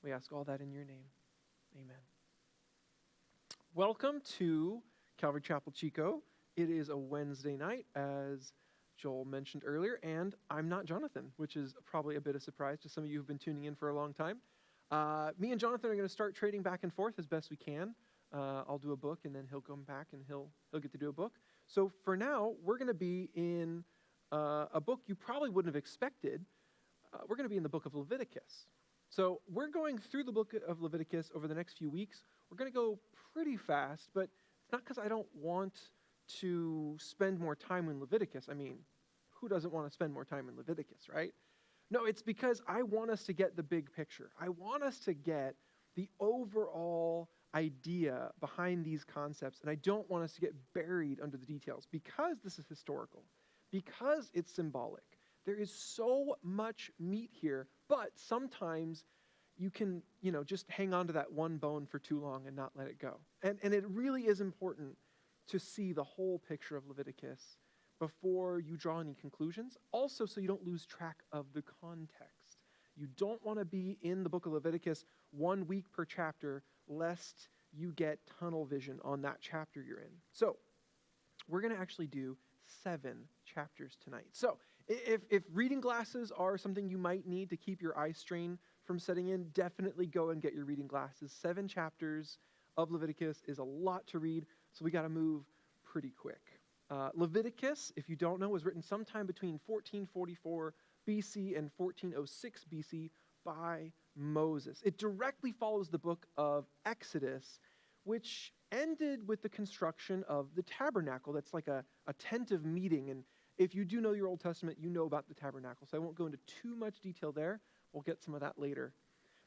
We ask all that in your name. Amen. Welcome to Calvary Chapel Chico. It is a Wednesday night, as Joel mentioned earlier, and I'm not Jonathan, which is probably a bit of surprise to some of you who've been tuning in for a long time. Me and Jonathan are going to start trading back and forth as best we can. I'll do a book, and then he'll come back, and he'll get to do a book. So for now, we're going to be in a book you probably wouldn't have expected. We're going to be in the book of Leviticus. So we're going through the book of Leviticus over the next few weeks. We're going to go pretty fast, but it's not because I don't want to spend more time in Leviticus. I mean, who doesn't want to spend more time in Leviticus, right? No, it's because I want us to get the big picture. I want us to get the overall idea behind these concepts, and I don't want us to get buried under the details because this is historical, because it's symbolic. There is so much meat here, but sometimes you can, just hang on to that one bone for too long and not let it go. And it really is important to see the whole picture of Leviticus before you draw any conclusions. Also, so you don't lose track of the context. You don't want to be in the book of Leviticus 1 week per chapter, lest you get tunnel vision on that chapter you're in. So, we're going to actually do 7 chapters tonight. So, if reading glasses are something you might need to keep your eye strain from setting in, definitely go and get your reading glasses. 7 chapters of Leviticus is a lot to read, so we got to move pretty quick. Leviticus, if you don't know, was written sometime between 1444 BC and 1406 BC by Moses. It directly follows the book of Exodus, which ended with the construction of the tabernacle. That's like a tent of meeting. And if you do know your Old Testament, you know about the tabernacle. So I won't go into too much detail there. We'll get some of that later.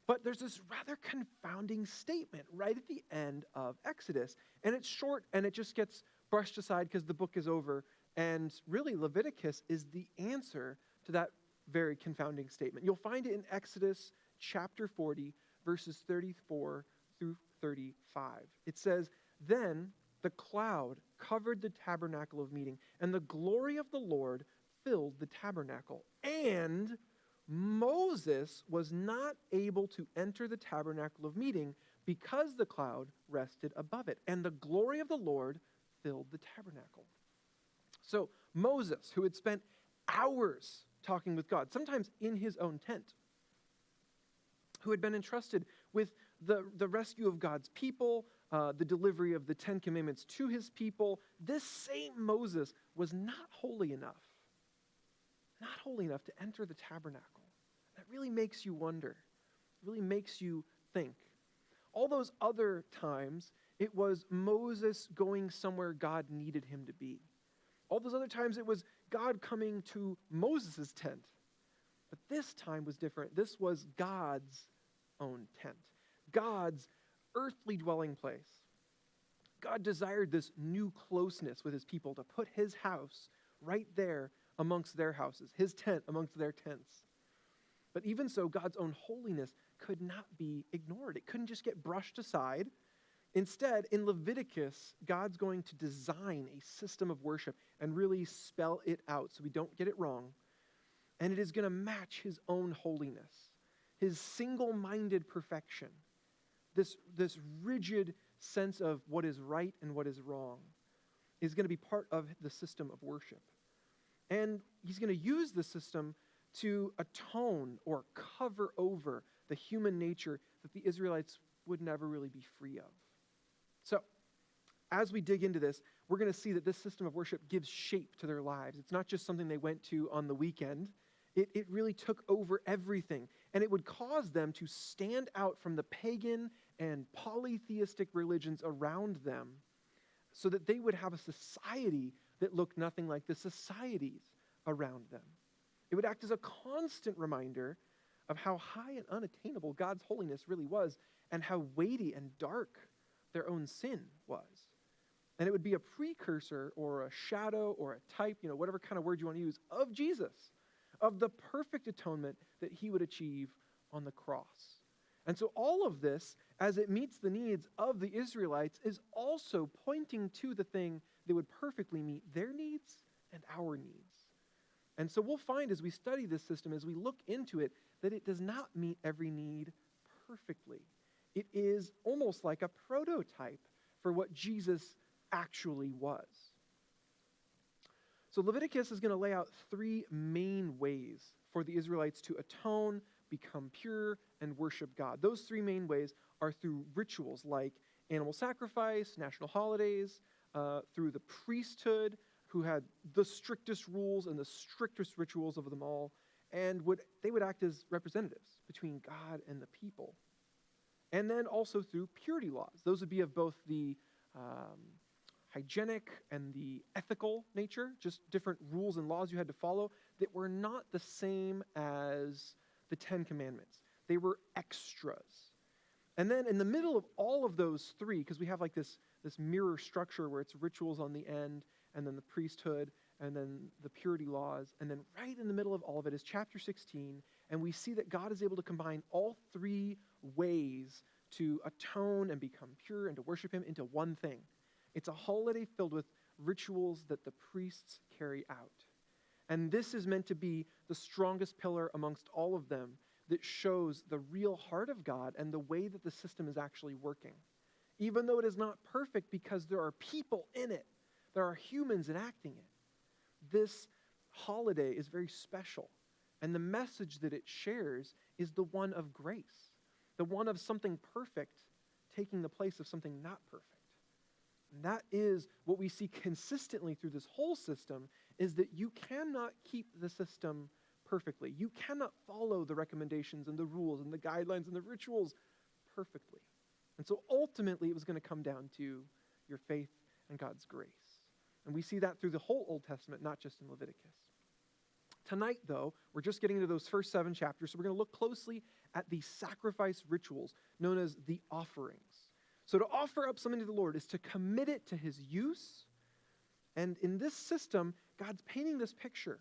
But there's this rather confounding statement right at the end of Exodus. And it's short, and it just gets brushed aside because the book is over. And really, Leviticus is the answer to that very confounding statement. You'll find it in Exodus chapter 40, verses 34 through 35. It says, "Then the cloud covered the tabernacle of meeting, and the glory of the Lord filled the tabernacle. And Moses was not able to enter the tabernacle of meeting because the cloud rested above it, and the glory of the Lord filled the tabernacle." So Moses, who had spent hours talking with God, sometimes in his own tent, who had been entrusted with the rescue of God's people, the delivery of the 10 Commandments to his people, this same Moses was not holy enough to enter the tabernacle. That really makes you wonder, really makes you think. All those other times, it was Moses going somewhere God needed him to be. All those other times, it was God coming to Moses' tent. But this time was different. This was God's own tent, God's earthly dwelling place. God desired this new closeness with his people, to put his house right there amongst their houses, his tent amongst their tents. But even so, God's own holiness could not be ignored. It couldn't just get brushed aside. Instead, in Leviticus, God's going to design a system of worship and really spell it out so we don't get it wrong. And it is going to match his own holiness, his single-minded perfection, this rigid sense of what is right and what is wrong is going to be part of the system of worship. And he's going to use the system to atone or cover over the human nature that the Israelites would never really be free of. So, as we dig into this, we're going to see that this system of worship gives shape to their lives. It's not just something they went to on the weekend. It really took over everything. And it would cause them to stand out from the pagan and polytheistic religions around them so that they would have a society that looked nothing like the societies around them. It would act as a constant reminder of how high and unattainable God's holiness really was and how weighty and dark their own sin was. And it would be a precursor or a shadow or a type, whatever kind of word you want to use, of Jesus, of the perfect atonement that he would achieve on the cross. And so all of this, as it meets the needs of the Israelites, is also pointing to the thing that would perfectly meet their needs and our needs. And so we'll find as we study this system, as we look into it, that it does not meet every need perfectly. It is almost like a prototype for what Jesus actually was. So Leviticus is going to lay out three main ways for the Israelites to atone, become pure, and worship God. Those three main ways are through rituals like animal sacrifice, national holidays, through the priesthood, who had the strictest rules and the strictest rituals of them all, and they would act as representatives between God and the people. And then also through purity laws. Those would be of both the hygienic and the ethical nature, just different rules and laws you had to follow that were not the same as the Ten Commandments. They were extras. And then in the middle of all of those three, because we have like this mirror structure where it's rituals on the end, and then the priesthood, and then the purity laws, and then right in the middle of all of it is chapter 16, and we see that God is able to combine all three ways to atone and become pure and to worship him into one thing. It's a holiday filled with rituals that the priests carry out. And this is meant to be the strongest pillar amongst all of them that shows the real heart of God and the way that the system is actually working. Even though it is not perfect because there are people in it, there are humans enacting it. This holiday is very special. And the message that it shares is the one of grace, the one of something perfect taking the place of something not perfect. And that is what we see consistently through this whole system, is that you cannot keep the system perfectly. You cannot follow the recommendations and the rules and the guidelines and the rituals perfectly. And so ultimately it was going to come down to your faith and God's grace. And we see that through the whole Old Testament, not just in Leviticus. Tonight, though, we're just getting into those first 7 chapters, so we're going to look closely at the sacrifice rituals known as the offerings. So to offer up something to the Lord is to commit it to his use. And in this system, God's painting this picture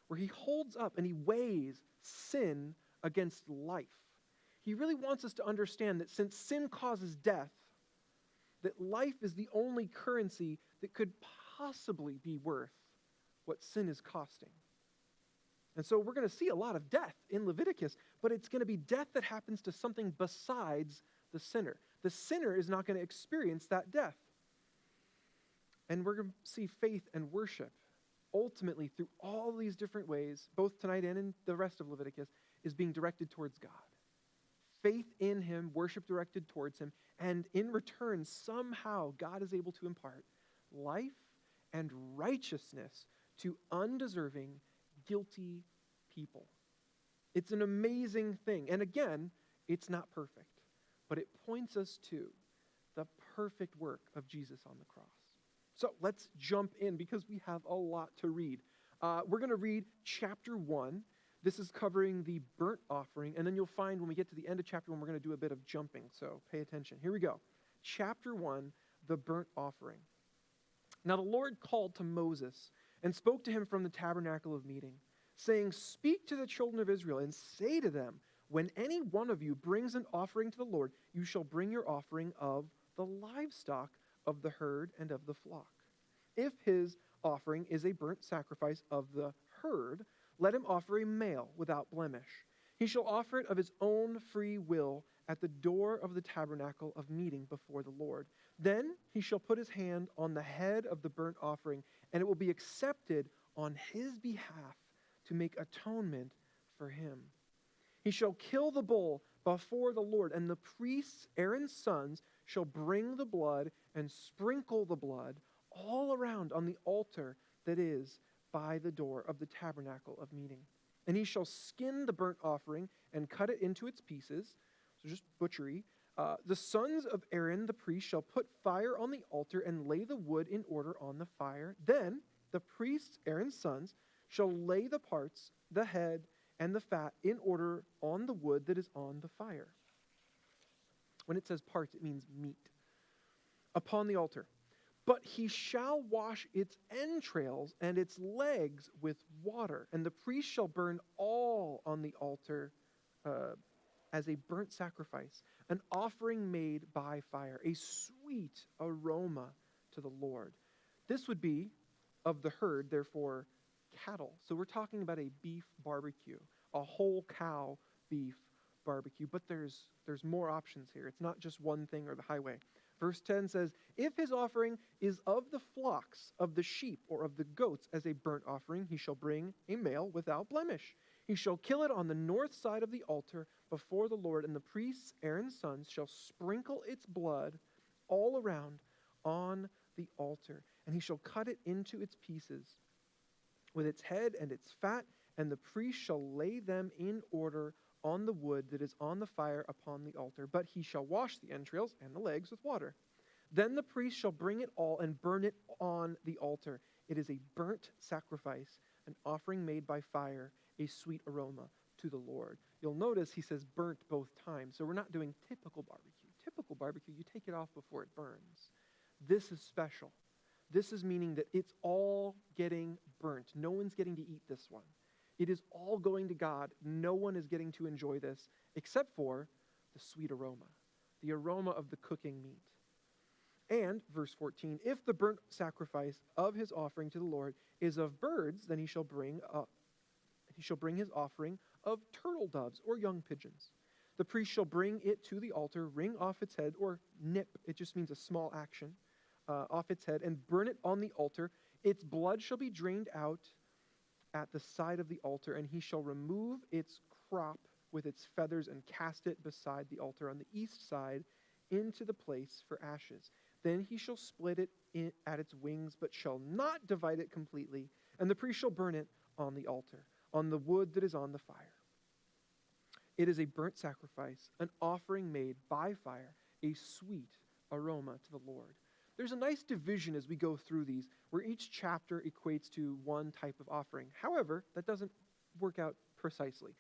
where he holds up and he weighs sin against life. He really wants us to understand that since sin causes death, that life is the only currency that could possibly be worth what sin is costing. And so we're going to see a lot of death in Leviticus, but it's going to be death that happens to something besides the sinner. The sinner is not going to experience that death. And we're going to see faith and worship ultimately through all these different ways, both tonight and in the rest of Leviticus, is being directed towards God. Faith in him, worship directed towards him, and in return, somehow God is able to impart life and righteousness to undeserving, guilty people. It's an amazing thing. And again, it's not perfect, but it points us to the perfect work of Jesus on the cross. So let's jump in because we have a lot to read. We're going to read chapter 1. This is covering the burnt offering, and then you'll find when we get to the end of chapter 1, we're going to do a bit of jumping, so pay attention. Here we go. Chapter 1, the burnt offering. Now the Lord called to Moses and spoke to him from the tabernacle of meeting, saying, "Speak to the children of Israel and say to them, when any one of you brings an offering to the Lord, you shall bring your offering of the livestock of the herd and of the flock. If his offering is a burnt sacrifice of the herd, let him offer a male without blemish. He shall offer it of his own free will at the door of the tabernacle of meeting before the Lord. Then he shall put his hand on the head of the burnt offering, and it will be accepted on his behalf to make atonement for him. He shall kill the bull before the Lord, and the priests, Aaron's sons, shall bring the blood and sprinkle the blood all around on the altar that is by the door of the tabernacle of meeting. And he shall skin the burnt offering and cut it into its pieces," so just butchery. "The sons of Aaron the priest shall put fire on the altar and lay the wood in order on the fire. Then the priests, Aaron's sons, shall lay the parts, the head, and the fat in order on the wood that is on the fire." When it says parts, it means meat. "Upon the altar. But he shall wash its entrails and its legs with water, and the priest shall burn all on the altar as a burnt sacrifice, an offering made by fire, a sweet aroma to the Lord." This would be of the herd, therefore cattle. So we're talking about a beef barbecue, a whole cow beef barbecue, but there's more options here. It's not just one thing or the highway. Verse 10 says, if his offering is of the flocks, of the sheep, or of the goats as a burnt offering, he shall bring a male without blemish. He shall kill it on the north side of the altar before the Lord, and the priests, Aaron's sons, shall sprinkle its blood all around on the altar. And he shall cut it into its pieces with its head and its fat, and the priest shall lay them in order on the wood that is on the fire upon the altar. But he shall wash the entrails and the legs with water. Then the priest shall bring it all and burn it on the altar. It is a burnt sacrifice, an offering made by fire, a sweet aroma to the Lord. You'll notice he says burnt both times. So we're not doing typical barbecue. Typical barbecue, you take it off before it burns. This is special. This is meaning that it's all getting burnt. No one's getting to eat this one. It is all going to God. No one is getting to enjoy this except for the sweet aroma, the aroma of the cooking meat. And, verse 14, if the burnt sacrifice of his offering to the Lord is of birds, then he shall bring his offering of turtle doves or young pigeons. The priest shall bring it to the altar, wring off its head, or nip, it just means a small action, off its head, and burn it on the altar. Its blood shall be drained out at the side of the altar, and he shall remove its crop with its feathers and cast it beside the altar on the east side into the place for ashes. Then he shall split it at its wings, but shall not divide it completely, and the priest shall burn it on the altar, on the wood that is on the fire. It is a burnt sacrifice, an offering made by fire, a sweet aroma to the Lord. There's a nice division as we go through these, where each chapter equates to one type of offering. However, that doesn't work out precisely.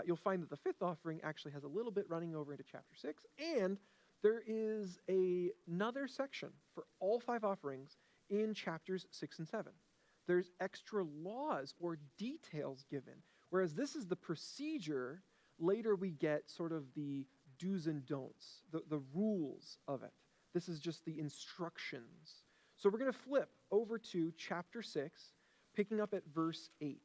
You'll find that the fifth offering actually has a little bit running over into chapter 6, and there is another section for all 5 offerings in chapters 6 and 7. There's extra laws or details given, whereas this is the procedure. Later we get sort of the do's and don'ts, the rules of it. This is just the instructions. So we're going to flip over to chapter 6, picking up at verse 8.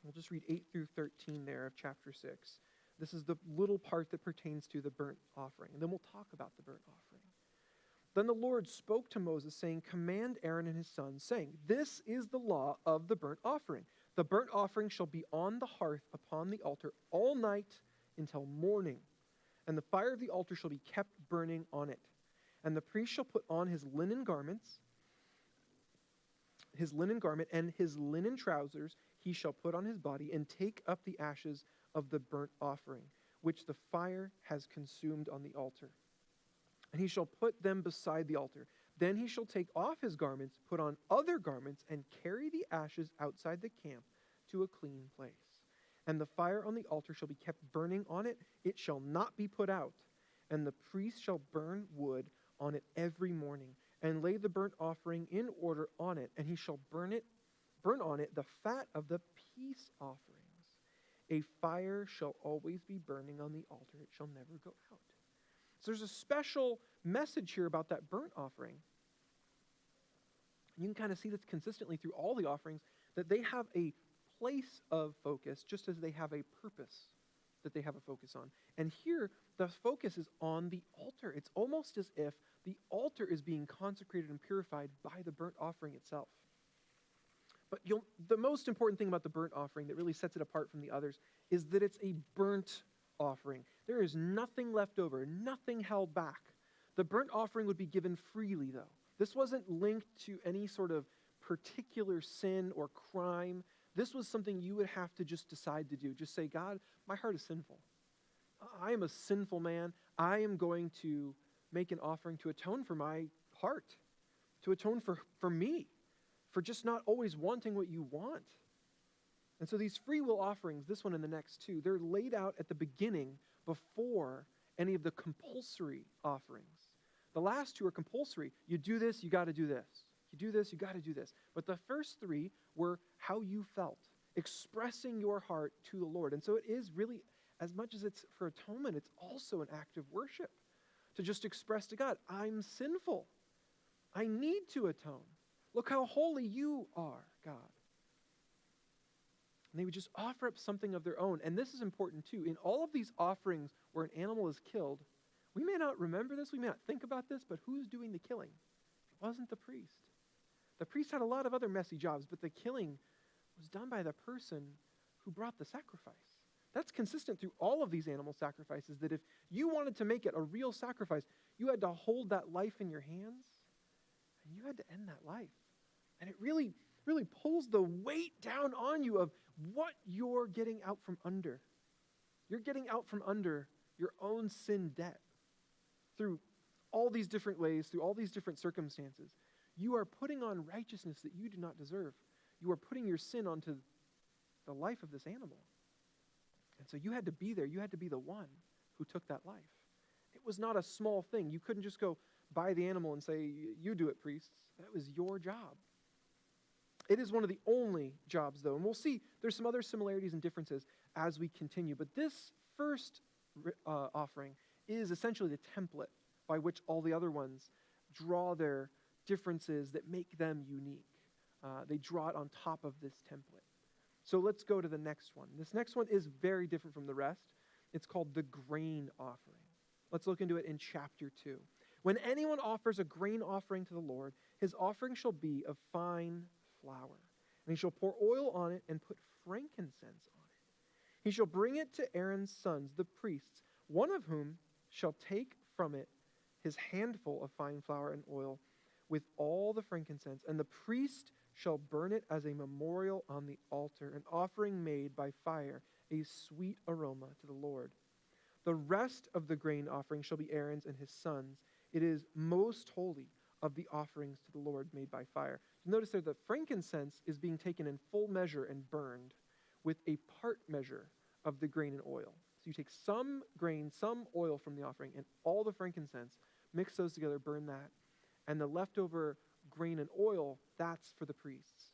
We'll just read 8 through 13 there of chapter 6. This is the little part that pertains to the burnt offering. And then we'll talk about the burnt offering. Then the Lord spoke to Moses, saying, command Aaron and his sons, saying, this is the law of the burnt offering. The burnt offering shall be on the hearth upon the altar all night until morning. And the fire of the altar shall be kept burning on it. And the priest shall put on his linen garment, and his linen trousers he shall put on his body, and take up the ashes of the burnt offering, which the fire has consumed on the altar. And he shall put them beside the altar. Then he shall take off his garments, put on other garments, and carry the ashes outside the camp to a clean place. And the fire on the altar shall be kept burning on it. It shall not be put out. And the priest shall burn wood on it every morning, and lay the burnt offering in order on it. And he shall burn on it the fat of the peace offerings. A fire shall always be burning on the altar. It shall never go out. So there's a special message here about that burnt offering. You can kind of see this consistently through all the offerings, that they have a place of focus just as they have a purpose that they have a focus on. And here, the focus is on the altar. It's almost as if the altar is being consecrated and purified by the burnt offering itself. But the most important thing about the burnt offering that really sets it apart from the others is that it's a burnt offering. There is nothing left over, nothing held back. The burnt offering would be given freely, though. This wasn't linked to any sort of particular sin or crime. This was something you would have to just decide to do. Just say, God, my heart is sinful. I am a sinful man. I am going to make an offering to atone for my heart, to atone for me, for just not always wanting what you want. And so these free will offerings, this one and the next two, they're laid out at the beginning before any of the compulsory offerings. The last two are compulsory. You do this, you got to do this. You do this, you got to do this. But the first three were how you felt, expressing your heart to the Lord. And so it is really, as much as it's for atonement, it's also an act of worship to just express to God, I'm sinful. I need to atone. Look how holy you are, God. And they would just offer up something of their own. And this is important too. In all of these offerings where an animal is killed, we may not remember this, we may not think about this, but who's doing the killing? It wasn't the priest. The priest had a lot of other messy jobs, but the killing was done by the person who brought the sacrifice. That's consistent through all of these animal sacrifices, that if you wanted to make it a real sacrifice, you had to hold that life in your hands, and you had to end that life. And it really pulls the weight down on you of what you're getting out from under. You're getting out from under your own sin debt through all these different ways, through all these different circumstances. You are putting on righteousness that you do not deserve. You are putting your sin onto the life of this animal. And so you had to be there. You had to be the one who took that life. It was not a small thing. You couldn't just go buy the animal and say, you do it, priests. That was your job. It is one of the only jobs, though. And we'll see there's some other similarities and differences as we continue. But this first offering is essentially the template by which all the other ones draw their differences that make them unique. They draw it on top of this template. So let's go to the next one. This next one is very different from the rest. It's called the grain offering. Let's look into it in chapter 2. When anyone offers a grain offering to the Lord, his offering shall be of fine flour, and he shall pour oil on it and put frankincense on it. He shall bring it to Aaron's sons, the priests, one of whom shall take from it his handful of fine flour and oil with all the frankincense, and the priest shall burn it as a memorial on the altar, an offering made by fire, a sweet aroma to the Lord. The rest of the grain offering shall be Aaron's and his sons. It is most holy of the offerings to the Lord made by fire. Notice there the frankincense is being taken in full measure and burned with a part measure of the grain and oil. So you take some grain, some oil from the offering, and all the frankincense, mix those together, burn that, and the leftover grain and oil, that's for the priests.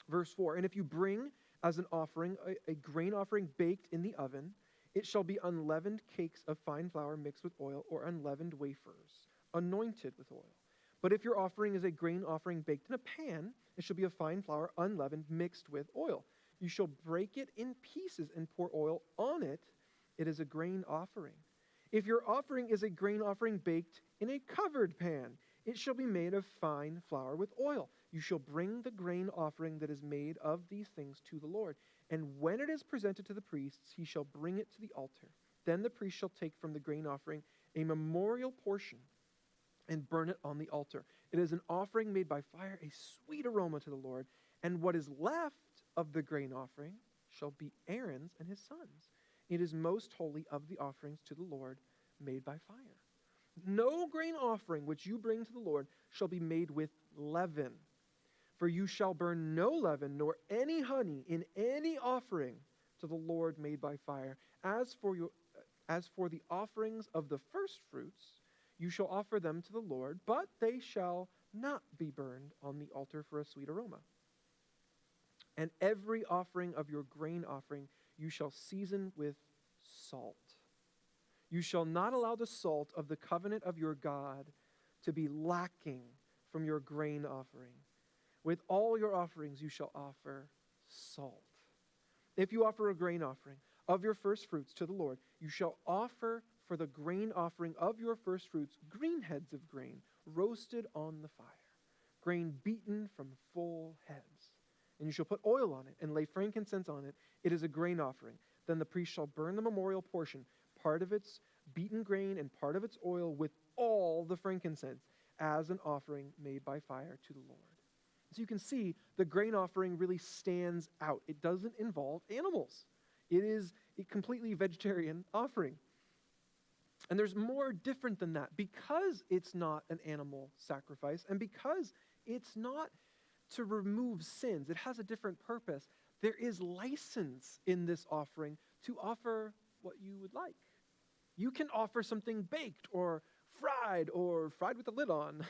Verse 4, and if you bring as an offering a grain offering baked in the oven, it shall be unleavened cakes of fine flour mixed with oil, or unleavened wafers, anointed with oil. But if your offering is a grain offering baked in a pan, it shall be of fine flour, unleavened, mixed with oil. You shall break it in pieces and pour oil on it. It is a grain offering. If your offering is a grain offering baked in a covered pan, it shall be made of fine flour with oil. You shall bring the grain offering that is made of these things to the Lord. And when it is presented to the priests, he shall bring it to the altar. Then the priest shall take from the grain offering a memorial portion and burn it on the altar. It is an offering made by fire, a sweet aroma to the Lord. And what is left of the grain offering shall be Aaron's and his sons. It is most holy of the offerings to the Lord made by fire. No grain offering which you bring to the Lord shall be made with leaven. For you shall burn no leaven, nor any honey in any offering to the Lord made by fire. As for the offerings of the first fruits, you shall offer them to the Lord, but they shall not be burned on the altar for a sweet aroma. And every offering of your grain offering you shall season with salt. You shall not allow the salt of the covenant of your God to be lacking from your grain offering. With all your offerings you shall offer salt. If you offer a grain offering of your first fruits to the Lord, you shall offer for the grain offering of your first fruits green heads of grain roasted on the fire, grain beaten from full heads. And you shall put oil on it and lay frankincense on it. It is a grain offering. Then the priest shall burn the memorial portion, part of its beaten grain and part of its oil, with all the frankincense, as an offering made by fire to the Lord. So you can see the grain offering really stands out. It doesn't involve animals. It is a completely vegetarian offering. And there's more different than that. Because it's not an animal sacrifice, and because it's not to remove sins, it has a different purpose. There is license in this offering to offer what you would like. You can offer something baked or fried with the lid on.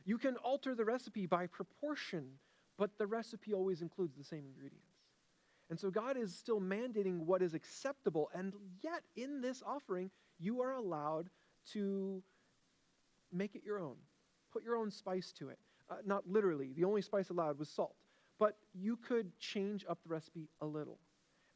You can alter the recipe by proportion, but the recipe always includes the same ingredients. And so God is still mandating what is acceptable, and yet in this offering, you are allowed to make it your own. Put your own spice to it. Not literally. The only spice allowed was salt. but you could change up the recipe a little.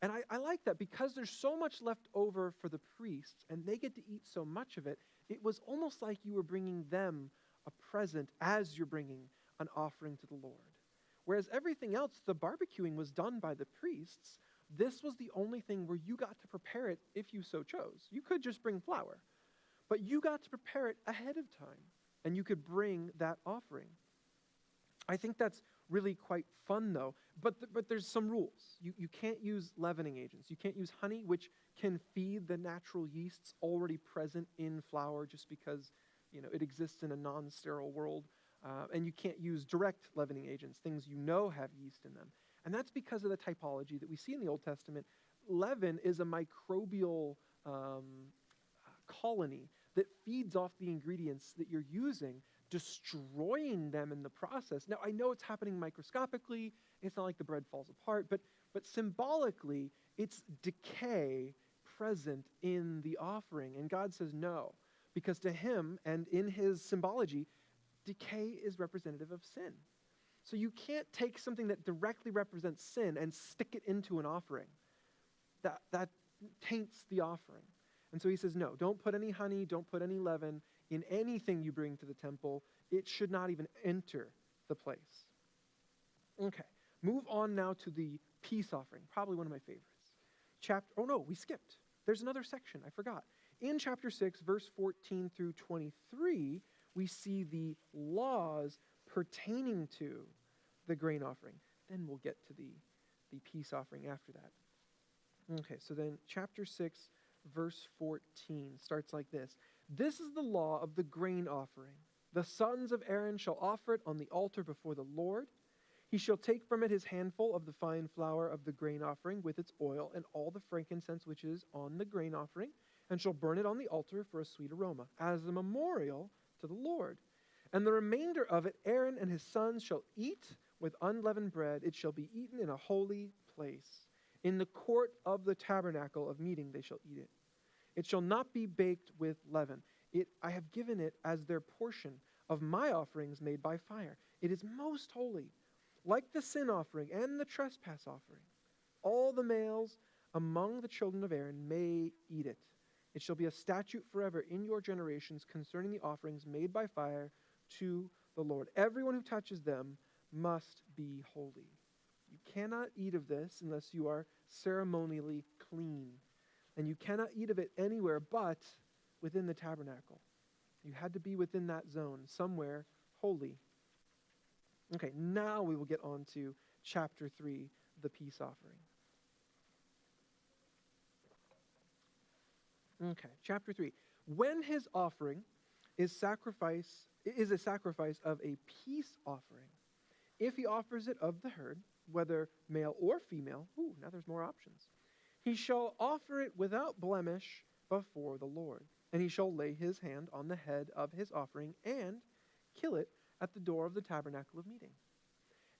And I like that because there's so much left over for the priests and they get to eat so much of it, it was almost like you were bringing them a present as you're bringing an offering to the Lord. Whereas everything else, the barbecuing was done by the priests. This was the only thing where you got to prepare it if you so chose. You could just bring flour, but you got to prepare it ahead of time, and you could bring that offering. I think that's really quite fun, though, but there's some rules. You can't use leavening agents. You can't use honey, which can feed the natural yeasts already present in flour just because it exists in a non-sterile world. And you can't use direct leavening agents, things have yeast in them. And that's because of the typology that we see in the Old Testament. Leaven is a microbial colony that feeds off the ingredients that you're using, destroying them in the process. Now, I know it's happening microscopically. It's not like the bread falls apart, but symbolically, it's decay present in the offering. And God says no, because to him and in his symbology, decay is representative of sin. So you can't take something that directly represents sin and stick it into an offering. That taints the offering. And so he says, no, don't put any honey, don't put any leaven in anything you bring to the temple. It should not even enter the place. Okay, move on now to the peace offering, probably one of my favorites. We skipped. There's another section, I forgot. In chapter 6, verse 14 through 23, we see the laws pertaining to the grain offering. Then we'll get to the peace offering after that. Okay, so then chapter 6, verse 14 starts like this. This is the law of the grain offering. The sons of Aaron shall offer it on the altar before the Lord. He shall take from it his handful of the fine flour of the grain offering with its oil and all the frankincense which is on the grain offering, and shall burn it on the altar for a sweet aroma, as a memorial to the Lord. And the remainder of it Aaron and his sons shall eat with unleavened bread. It shall be eaten in a holy place. In the court of the tabernacle of meeting they shall eat it. It shall not be baked with leaven. I have given it as their portion of my offerings made by fire. It is most holy, like the sin offering and the trespass offering. All the males among the children of Aaron may eat it. It shall be a statute forever in your generations concerning the offerings made by fire to the Lord. Everyone who touches them must be holy. You cannot eat of this unless you are ceremonially clean. And you cannot eat of it anywhere but within the tabernacle. You had to be within that zone, somewhere holy. Okay, now we will get on to chapter 3, the peace offering. Okay, chapter 3. When his offering is a sacrifice of a peace offering, if he offers it of the herd, whether male or female, now there's more options, he shall offer it without blemish before the Lord. And he shall lay his hand on the head of his offering and kill it at the door of the tabernacle of meeting.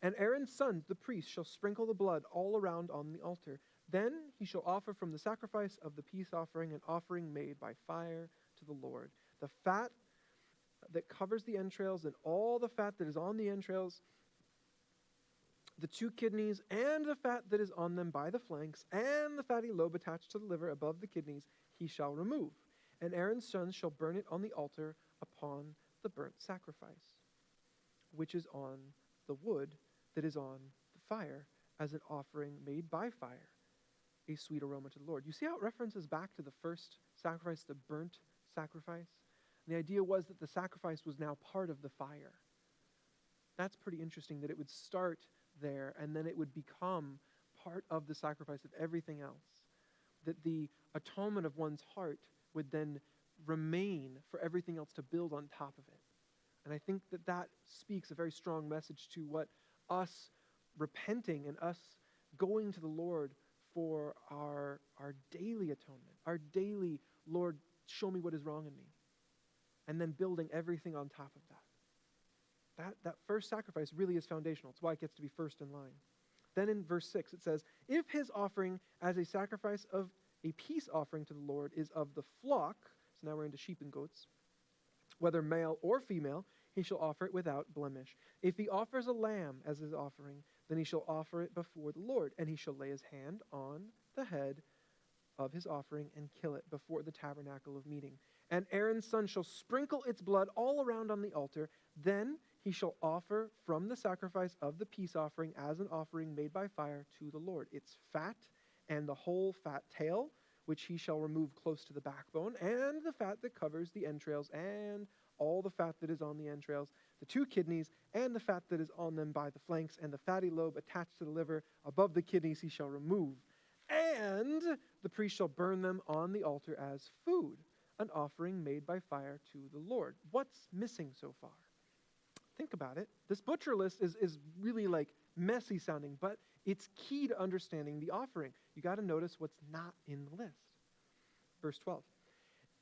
And Aaron's sons, the priests, shall sprinkle the blood all around on the altar. Then he shall offer from the sacrifice of the peace offering an offering made by fire to the Lord. The fat that covers the entrails and all the fat that is on the entrails, the 2 kidneys and the fat that is on them by the flanks, and the fatty lobe attached to the liver above the kidneys, he shall remove. And Aaron's sons shall burn it on the altar upon the burnt sacrifice, which is on the wood that is on the fire, as an offering made by fire, a sweet aroma to the Lord. You see how it references back to the first sacrifice, the burnt sacrifice? And the idea was that the sacrifice was now part of the fire. That's pretty interesting, that it would start there and then it would become part of the sacrifice of everything else. That the atonement of one's heart would then remain for everything else to build on top of it. And I think that speaks a very strong message to what us repenting and us going to the Lord for our daily atonement, our daily, Lord, show me what is wrong in me, and then building everything on top of that. That first sacrifice really is foundational. It's why it gets to be first in line. Then in verse 6 it says, if his offering as a sacrifice of a peace offering to the Lord is of the flock, so now we're into sheep and goats, whether male or female, he shall offer it without blemish. If he offers a lamb as his offering, Then he shall offer it before the Lord, and he shall lay his hand on the head of his offering and kill it before the tabernacle of meeting. And Aaron's son shall sprinkle its blood all around on the altar. Then he shall offer from the sacrifice of the peace offering as an offering made by fire to the Lord its fat and the whole fat tail, which he shall remove close to the backbone, and the fat that covers the entrails, and all the fat that is on the entrails, the 2 kidneys, and the fat that is on them by the flanks, and the fatty lobe attached to the liver above the kidneys he shall remove. And the priest shall burn them on the altar as food, an offering made by fire to the Lord. What's missing so far? Think about it. This butcher list is really like messy sounding, but it's key to understanding the offering. You got to notice what's not in the list. Verse 12.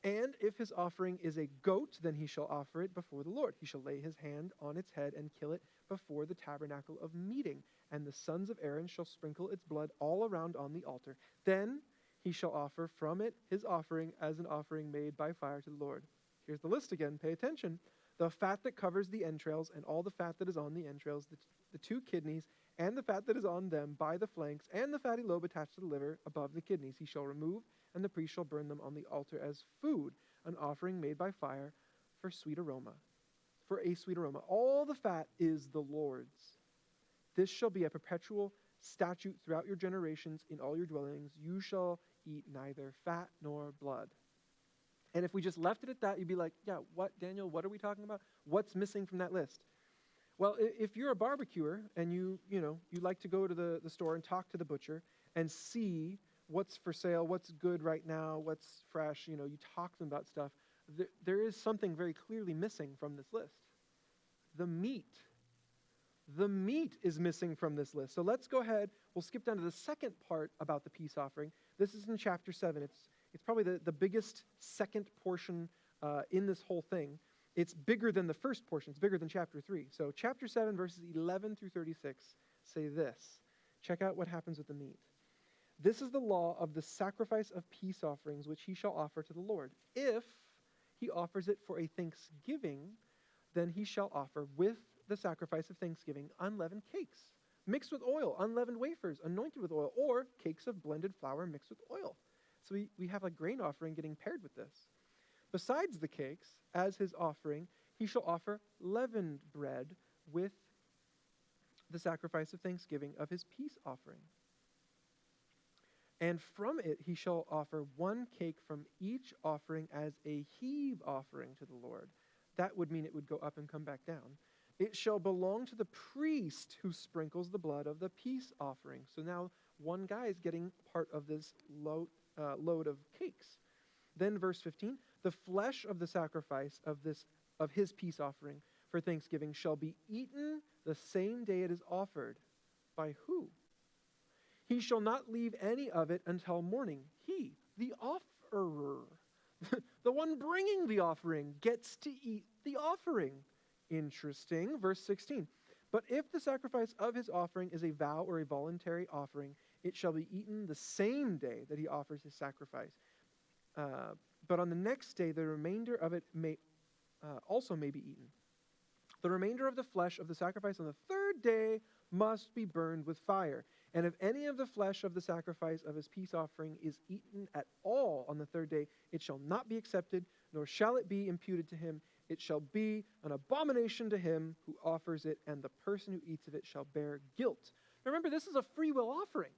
And if his offering is a goat, then he shall offer it before the Lord. He shall lay his hand on its head and kill it before the tabernacle of meeting. And the sons of Aaron shall sprinkle its blood all around on the altar. Then he shall offer from it his offering as an offering made by fire to the Lord. Here's the list again. Pay attention. The fat that covers the entrails and all the fat that is on the entrails, the 2 kidneys, and the fat that is on them by the flanks, and the fatty lobe attached to the liver above the kidneys, he shall remove, and the priest shall burn them on the altar as food, an offering made by fire for sweet aroma, for a sweet aroma. All the fat is the Lord's. This shall be a perpetual statute throughout your generations in all your dwellings. You shall eat neither fat nor blood. And if we just left it at that, you'd be like, yeah, what, Daniel, what are we talking about? What's missing from that list? Well, if you're a barbecuer and you like to go to the store and talk to the butcher and see what's for sale, what's good right now, what's fresh, you talk to them about stuff, there is something very clearly missing from this list. The meat. The meat is missing from this list. So let's go ahead. We'll skip down to the second part about the peace offering. This is in chapter 7. It's probably the biggest second portion in this whole thing. It's bigger than the first portion. It's bigger than chapter 3. So chapter 7, verses 11 through 36 say this. Check out what happens with the meat. This is the law of the sacrifice of peace offerings, which he shall offer to the Lord. If he offers it for a thanksgiving, then he shall offer with the sacrifice of thanksgiving unleavened cakes, mixed with oil, unleavened wafers, anointed with oil, or cakes of blended flour mixed with oil. So we have a grain offering getting paired with this. Besides the cakes, as his offering, he shall offer leavened bread with the sacrifice of thanksgiving of his peace offering. And from it he shall offer 1 cake from each offering as a heave offering to the Lord. That would mean it would go up and come back down. It shall belong to the priest who sprinkles the blood of the peace offering. So now one guy is getting part of this load of cakes. Then verse 15, the flesh of the sacrifice of his peace offering for thanksgiving shall be eaten the same day it is offered. By who? He shall not leave any of it until morning. He, the offerer, the one bringing the offering, gets to eat the offering. Interesting. Verse 16. But if the sacrifice of his offering is a vow or a voluntary offering, it shall be eaten the same day that he offers his sacrifice. But on the next day, the remainder of it also may be eaten. The remainder of the flesh of the sacrifice on the third day must be burned with fire. And if any of the flesh of the sacrifice of his peace offering is eaten at all on the third day, it shall not be accepted, nor shall it be imputed to him. It shall be an abomination to him who offers it, and the person who eats of it shall bear guilt. Now remember, this is a free will offering.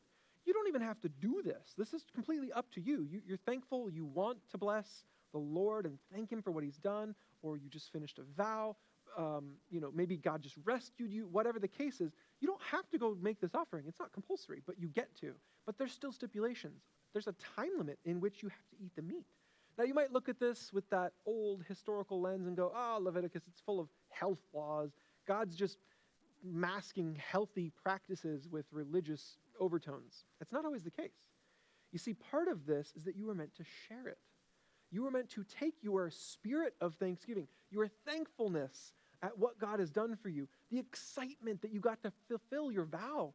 You don't even have to do this. This is completely up to you. You're thankful, you want to bless the Lord and thank him for what he's done, or you just finished a vow. Maybe God just rescued you, whatever the case is. You don't have to go make this offering. It's not compulsory, but you get to. But there's still stipulations. There's a time limit in which you have to eat the meat. Now, you might look at this with that old historical lens and go, Leviticus, it's full of health laws. God's just masking healthy practices with religious overtones. That's not always the case. You see, part of this is that you were meant to share it. You were meant to take your spirit of thanksgiving, your thankfulness at what God has done for you, the excitement that you got to fulfill your vow,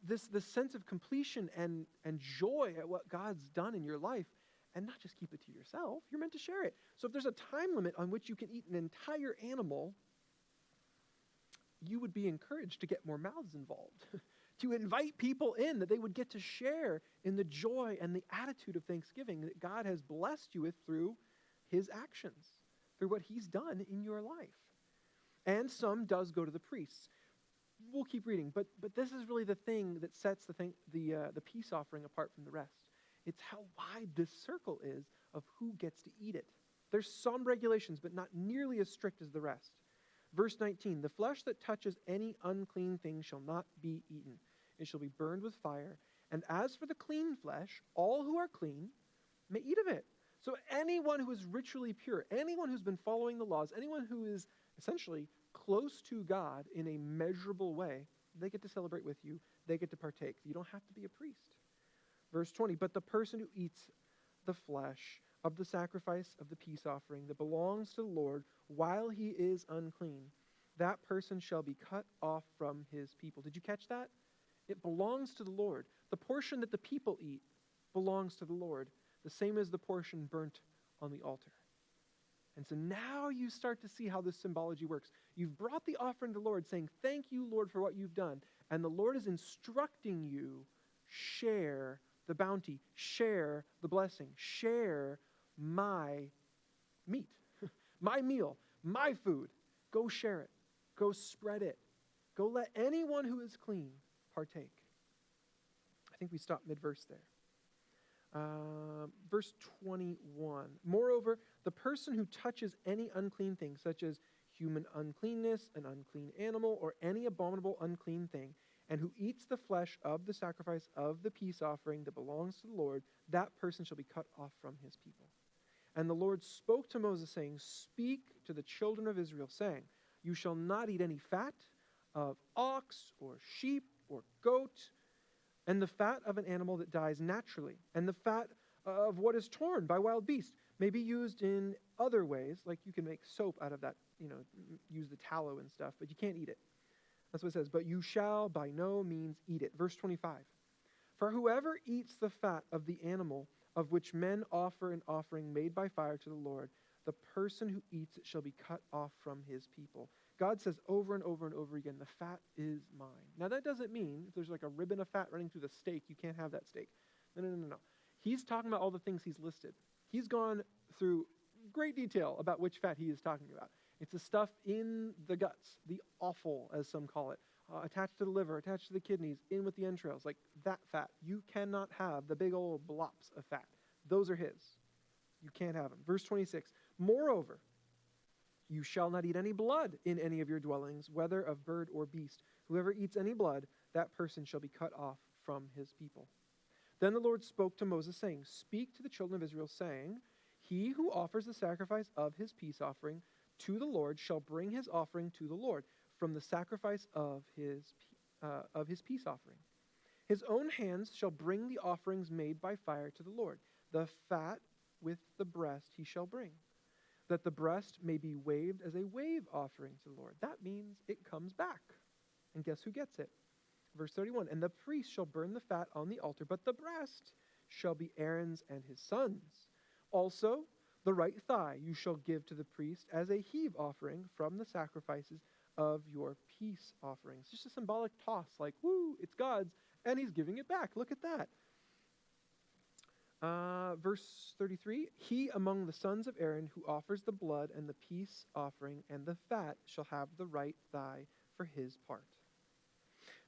this sense of completion and joy at what God's done in your life, and not just keep it to yourself. You're meant to share it. So if there's a time limit on which you can eat an entire animal, you would be encouraged to get more mouths involved, to invite people in, that they would get to share in the joy and the attitude of thanksgiving that God has blessed you with through his actions, through what he's done in your life. And some does go to the priests. We'll keep reading, but this is really the thing that sets the peace offering apart from the rest. It's how wide this circle is of who gets to eat it. There's some regulations, but not nearly as strict as the rest. Verse 19, the flesh that touches any unclean thing shall not be eaten. It shall be burned with fire. And as for the clean flesh, all who are clean may eat of it. So anyone who is ritually pure, anyone who's been following the laws, anyone who is essentially close to God in a measurable way, they get to celebrate with you. They get to partake. You don't have to be a priest. Verse 20, but the person who eats the flesh of the sacrifice of the peace offering that belongs to the Lord while he is unclean, that person shall be cut off from his people. Did you catch that? It belongs to the Lord. The portion that the people eat belongs to the Lord, the same as the portion burnt on the altar. And so now you start to see how this symbology works. You've brought the offering to the Lord, saying, thank you, Lord, for what you've done. And the Lord is instructing you, share the bounty, share the blessing, share my meat, my meal, my food. Go share it. Go spread it. Go let anyone who is clean partake. I think we stop mid-verse there. Verse 21. Moreover, the person who touches any unclean thing, such as human uncleanness, an unclean animal, or any abominable unclean thing, and who eats the flesh of the sacrifice of the peace offering that belongs to the Lord, that person shall be cut off from his people. And the Lord spoke to Moses, saying, speak to the children of Israel, saying, you shall not eat any fat of ox or sheep or goat, and the fat of an animal that dies naturally, and the fat of what is torn by wild beasts may be used in other ways, like you can make soap out of that, use the tallow and stuff, but you can't eat it. That's what it says, but you shall by no means eat it. Verse 25, for whoever eats the fat of the animal of which men offer an offering made by fire to the Lord, the person who eats it shall be cut off from his people. God says over and over and over again, the fat is mine. Now that doesn't mean if there's like a ribbon of fat running through the steak, you can't have that steak. No. He's talking about all the things he's listed. He's gone through great detail about which fat he is talking about. It's the stuff in the guts, the offal, as some call it, attached to the liver, attached to the kidneys, in with the entrails, like that fat. You cannot have the big old blops of fat. Those are his. You can't have them. Verse 26, moreover, you shall not eat any blood in any of your dwellings, whether of bird or beast. Whoever eats any blood, that person shall be cut off from his people. Then the Lord spoke to Moses, saying, speak to the children of Israel, saying, he who offers the sacrifice of his peace offering to the Lord shall bring his offering to the Lord from the sacrifice of his peace offering. His own hands shall bring the offerings made by fire to the Lord. The fat with the breast he shall bring, that the breast may be waved as a wave offering to the Lord. That means it comes back. And guess who gets it? Verse 31, and the priest shall burn the fat on the altar, but the breast shall be Aaron's and his sons. Also, the right thigh you shall give to the priest as a heave offering from the sacrifices of your peace offerings. Just a symbolic toss, like, woo, it's God's, and he's giving it back. Look at that. Verse 33, he among the sons of Aaron who offers the blood and the peace offering and the fat shall have the right thigh for his part.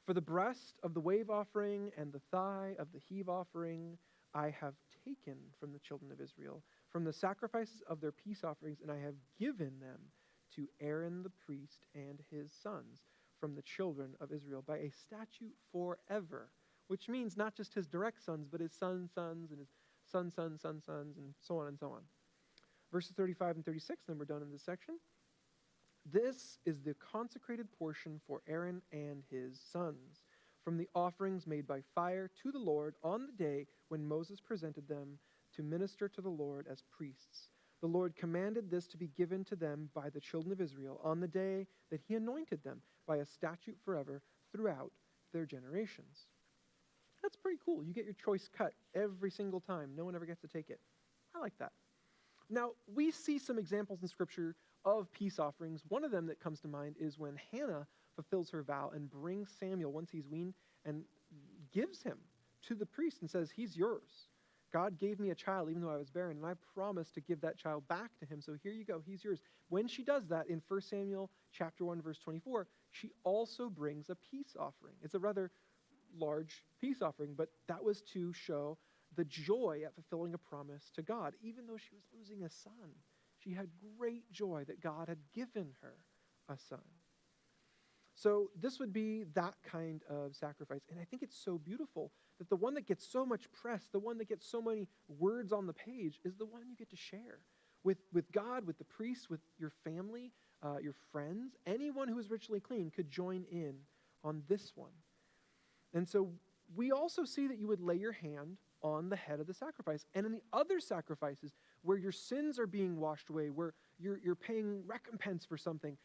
For the breast of the wave offering and the thigh of the heave offering I have taken from the children of Israel, from the sacrifices of their peace offerings, and I have given them to Aaron the priest and his sons from the children of Israel by a statute forever, which means not just his direct sons, but his sons' sons, and his sons' sons' sons' sons, and so on and so on. Verses 35 and 36, then we're done in this section. This is the consecrated portion for Aaron and his sons, from the offerings made by fire to the Lord on the day when Moses presented them to minister to the Lord as priests. The Lord commanded this to be given to them by the children of Israel on the day that he anointed them by a statute forever throughout their generations. That's pretty cool. You get your choice cut every single time. No one ever gets to take it. I like that. Now, we see some examples in Scripture of peace offerings. One of them that comes to mind is when Hannah fulfills her vow and brings Samuel once he's weaned and gives him to the priest and says, he's yours. God gave me a child even though I was barren, and I promised to give that child back to him. So here you go, he's yours. When she does that in 1 Samuel chapter 1, verse 24, she also brings a peace offering. It's a rather large peace offering, but that was to show the joy at fulfilling a promise to God. Even though she was losing a son, she had great joy that God had given her a son. So this would be that kind of sacrifice. And I think it's so beautiful that the one that gets so much press, the one that gets so many words on the page, is the one you get to share with God, with the priests, with your family, your friends. Anyone who is ritually clean could join in on this one. And so we also see that you would lay your hand on the head of the sacrifice. And in the other sacrifices, where your sins are being washed away, where you're paying recompense for something,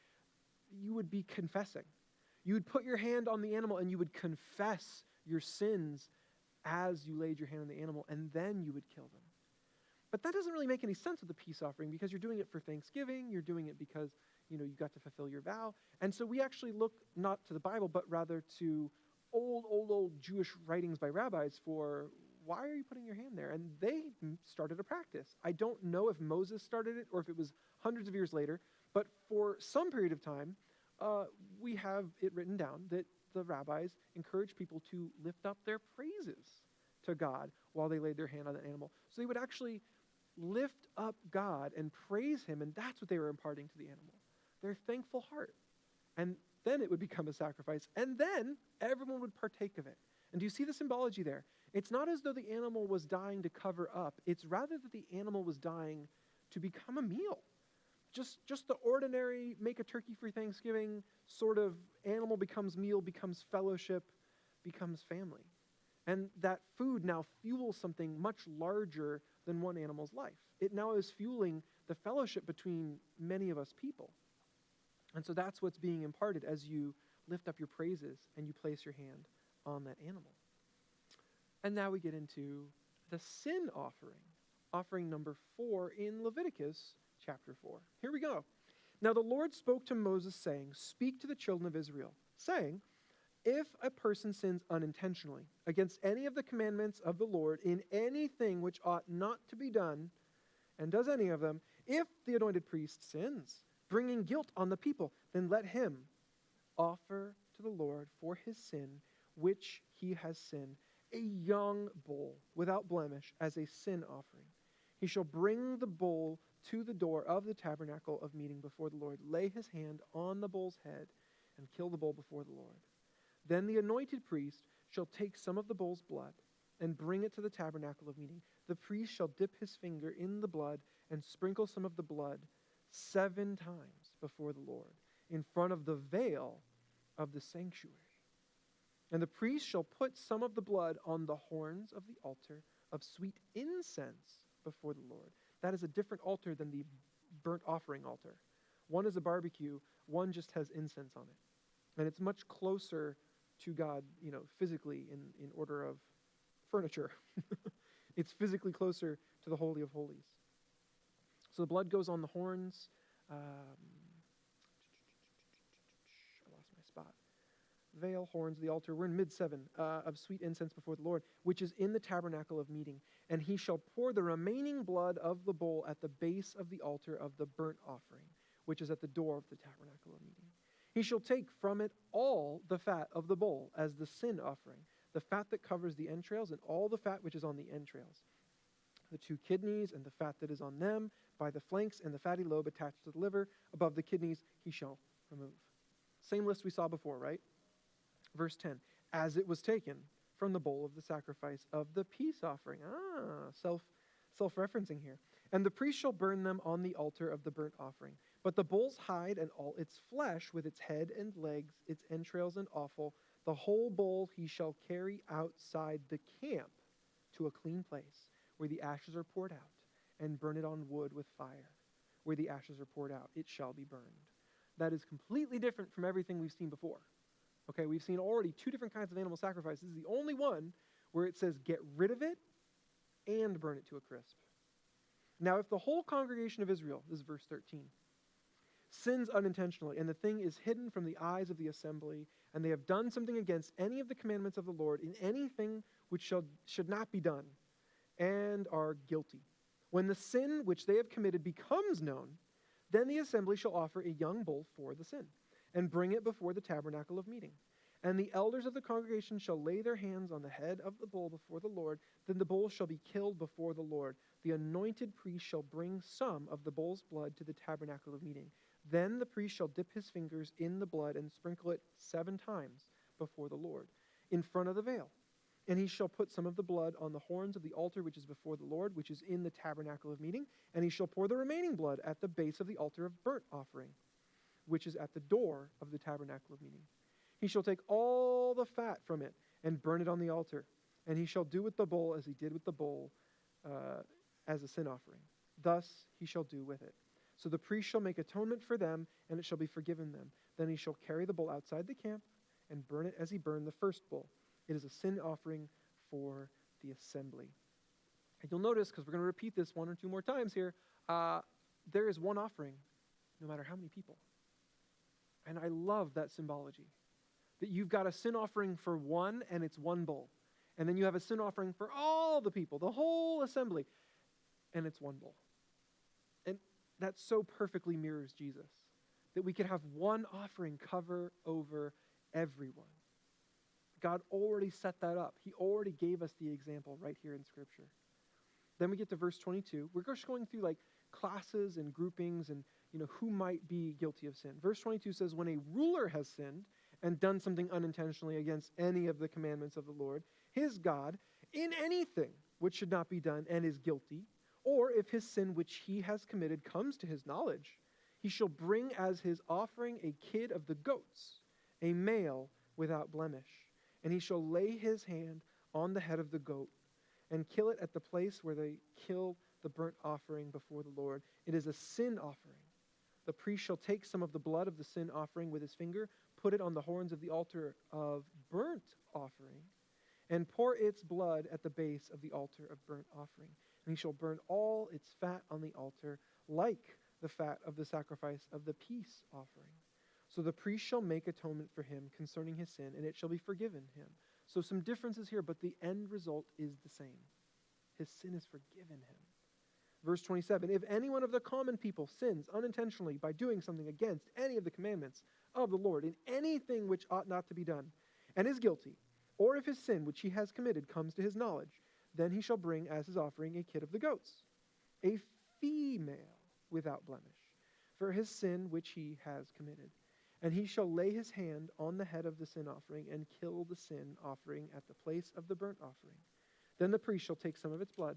you would be confessing. You would put your hand on the animal and you would confess your sins as you laid your hand on the animal, and then you would kill them. But that doesn't really make any sense with the peace offering, because you're doing it for Thanksgiving, you're doing it because, you got to fulfill your vow. And so we actually look not to the Bible, but rather to old Jewish writings by rabbis for, why are you putting your hand there? And they started a practice. I don't know if Moses started it or if it was hundreds of years later, but for some period of time, we have it written down that the rabbis encouraged people to lift up their praises to God while they laid their hand on the animal. So they would actually lift up God and praise him, and that's what they were imparting to the animal, their thankful heart. And then it would become a sacrifice, and then everyone would partake of it. And do you see the symbology there? It's not as though the animal was dying to cover up. It's rather that the animal was dying to become a meal. Just the ordinary make a turkey for Thanksgiving sort of animal becomes meal, becomes fellowship, becomes family. And that food now fuels something much larger than one animal's life. It now is fueling the fellowship between many of us people. And so that's what's being imparted as you lift up your praises and you place your hand on that animal. And now we get into the sin offering number 4 in Leviticus chapter 4. Here we go. Now the Lord spoke to Moses, saying, "Speak to the children of Israel, saying, if a person sins unintentionally against any of the commandments of the Lord in anything which ought not to be done, and does any of them, if the anointed priest sins, bringing guilt on the people, then let him offer to the Lord for his sin, which he has sinned, a young bull without blemish as a sin offering. He shall bring the bull to the door of the tabernacle of meeting before the Lord, lay his hand on the bull's head, and kill the bull before the Lord. Then the anointed priest shall take some of the bull's blood and bring it to the tabernacle of meeting. The priest shall dip his finger in the blood and sprinkle some of the blood 7 times before the Lord in front of the veil of the sanctuary. And the priest shall put some of the blood on the horns of the altar of sweet incense before the Lord. That is a different altar than the burnt offering altar. One is a barbecue, one just has incense on it. And it's much closer to God, physically in order of furniture. It's physically closer to the Holy of Holies. So the blood goes on the horns. I lost my spot. Veil, horns, the altar. We're in mid-7 of sweet incense before the Lord, which is in the tabernacle of meeting. And he shall pour the remaining blood of the bull at the base of the altar of the burnt offering, which is at the door of the tabernacle of meeting. He shall take from it all the fat of the bull as the sin offering, the fat that covers the entrails and all the fat which is on the entrails, the 2 kidneys and the fat that is on them, by the flanks and the fatty lobe attached to the liver, above the kidneys he shall remove. Same list we saw before, right? Verse 10, as it was taken from the bowl of the sacrifice of the peace offering. Self-referencing here. And the priest shall burn them on the altar of the burnt offering. But the bull's hide and all its flesh, with its head and legs, its entrails and offal, the whole bull he shall carry outside the camp to a clean place, where the ashes are poured out, and burn it on wood with fire. Where the ashes are poured out, it shall be burned. That is completely different from everything we've seen before. Okay, we've seen already 2 different kinds of animal sacrifices. This is the only one where it says get rid of it and burn it to a crisp. Now, if the whole congregation of Israel, this is verse 13, sins unintentionally, and the thing is hidden from the eyes of the assembly, and they have done something against any of the commandments of the Lord in anything which should not be done, and are guilty. When the sin which they have committed becomes known, then the assembly shall offer a young bull for the sin, and bring it before the tabernacle of meeting. And the elders of the congregation shall lay their hands on the head of the bull before the Lord. Then the bull shall be killed before the Lord. The anointed priest shall bring some of the bull's blood to the tabernacle of meeting. Then the priest shall dip his fingers in the blood and sprinkle it 7 times before the Lord, in front of the veil. And he shall put some of the blood on the horns of the altar which is before the Lord, which is in the tabernacle of meeting. And he shall pour the remaining blood at the base of the altar of burnt offering, which is at the door of the tabernacle of meeting. He shall take all the fat from it and burn it on the altar. And he shall do with the bull as he did with the bull as a sin offering. Thus he shall do with it. So the priest shall make atonement for them, and it shall be forgiven them. Then he shall carry the bull outside the camp and burn it as he burned the first bull. It is a sin offering for the assembly. And you'll notice, because we're going to repeat this 1 or 2 more times here, there is one offering, no matter how many people. And I love that symbology. That you've got a sin offering for one, and it's one bull. And then you have a sin offering for all the people, the whole assembly, and it's one bull. And that so perfectly mirrors Jesus. That we could have one offering cover over everyone. God already set that up. He already gave us the example right here in Scripture. Then we get to verse 22. We're just going through like classes and groupings and who might be guilty of sin. Verse 22 says, when a ruler has sinned and done something unintentionally against any of the commandments of the Lord, his God, in anything which should not be done and is guilty, or if his sin which he has committed comes to his knowledge, he shall bring as his offering a kid of the goats, a male without blemish. And he shall lay his hand on the head of the goat and kill it at the place where they kill the burnt offering before the Lord. It is a sin offering. The priest shall take some of the blood of the sin offering with his finger, put it on the horns of the altar of burnt offering, and pour its blood at the base of the altar of burnt offering. And he shall burn all its fat on the altar, like the fat of the sacrifice of the peace offering. So the priest shall make atonement for him concerning his sin, and it shall be forgiven him. So some differences here, but the end result is the same. His sin is forgiven him. Verse 27, if any one of the common people sins unintentionally by doing something against any of the commandments of the Lord in anything which ought not to be done, and is guilty, or if his sin which he has committed comes to his knowledge, then he shall bring as his offering a kid of the goats, a female without blemish, for his sin which he has committed. And he shall lay his hand on the head of the sin offering and kill the sin offering at the place of the burnt offering. Then the priest shall take some of its blood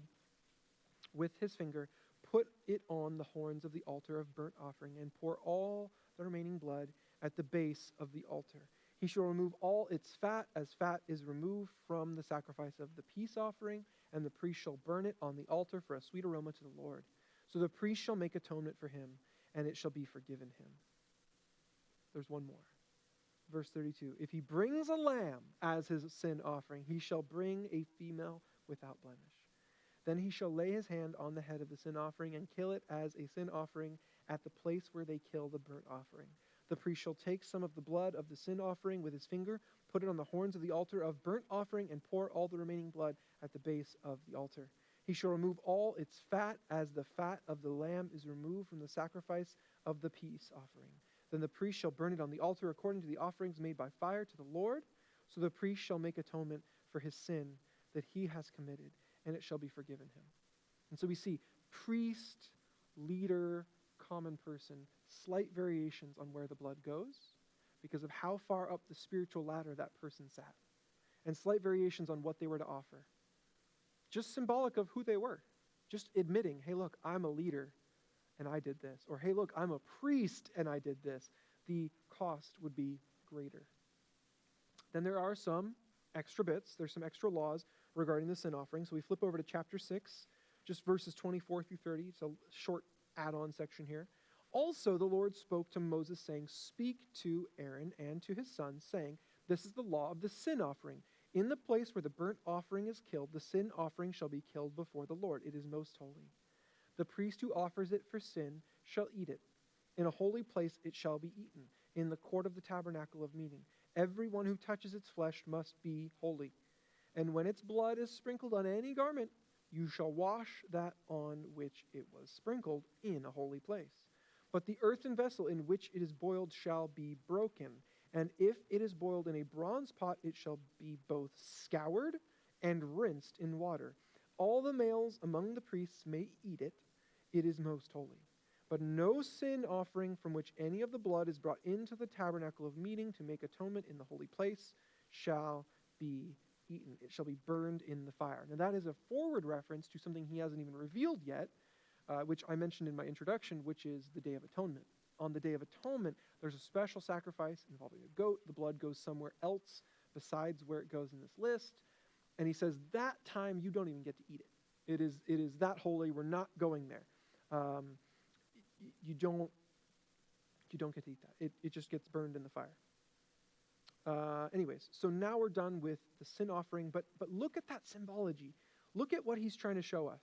with his finger, put it on the horns of the altar of burnt offering, and pour all the remaining blood at the base of the altar. He shall remove all its fat, as fat is removed from the sacrifice of the peace offering, and the priest shall burn it on the altar for a sweet aroma to the Lord. So the priest shall make atonement for him, and it shall be forgiven him. There's one more. Verse 32, if he brings a lamb as his sin offering, he shall bring a female without blemish. Then he shall lay his hand on the head of the sin offering and kill it as a sin offering at the place where they kill the burnt offering. The priest shall take some of the blood of the sin offering with his finger, put it on the horns of the altar of burnt offering, and pour all the remaining blood at the base of the altar. He shall remove all its fat as the fat of the lamb is removed from the sacrifice of the peace offering. Then the priest shall burn it on the altar according to the offerings made by fire to the Lord. So the priest shall make atonement for his sin that he has committed, and it shall be forgiven him. And so we see priest, leader, common person, slight variations on where the blood goes because of how far up the spiritual ladder that person sat, and slight variations on what they were to offer. Just symbolic of who they were. Just admitting, hey, look, I'm a leader, and I did this. Or, hey, look, I'm a priest, and I did this. The cost would be greater. Then there are some extra bits. There's some extra laws regarding the sin offering. So we flip over to chapter 6, just verses 24 through 30. It's a short add-on section here. Also, the Lord spoke to Moses, saying, speak to Aaron and to his sons, saying, this is the law of the sin offering. In the place where the burnt offering is killed, the sin offering shall be killed before the Lord. It is most holy. The priest who offers it for sin shall eat it, In a holy place it shall be eaten, in the court of the tabernacle of meeting. Everyone who touches its flesh must be holy. And when its blood is sprinkled on any garment, you shall wash that on which it was sprinkled in a holy place. But the earthen vessel in which it is boiled shall be broken. And if it is boiled in a bronze pot, it shall be both scoured and rinsed in water. All the males among the priests may eat it. It is most holy. But no sin offering from which any of the blood is brought into the tabernacle of meeting to make atonement in the holy place shall be eaten. It shall be burned in the fire. Now that is a forward reference to something he hasn't even revealed yet, which I mentioned in my introduction, which is the Day of Atonement. On the Day of Atonement, there's a special sacrifice involving a goat. The blood goes somewhere else besides where it goes in this list. And he says, that time you don't even get to eat it. It is that holy. We're not going there. You don't get to eat that. It just gets burned in the fire. Anyways, so now we're done with the sin offering, but look at that symbology. Look at what he's trying to show us.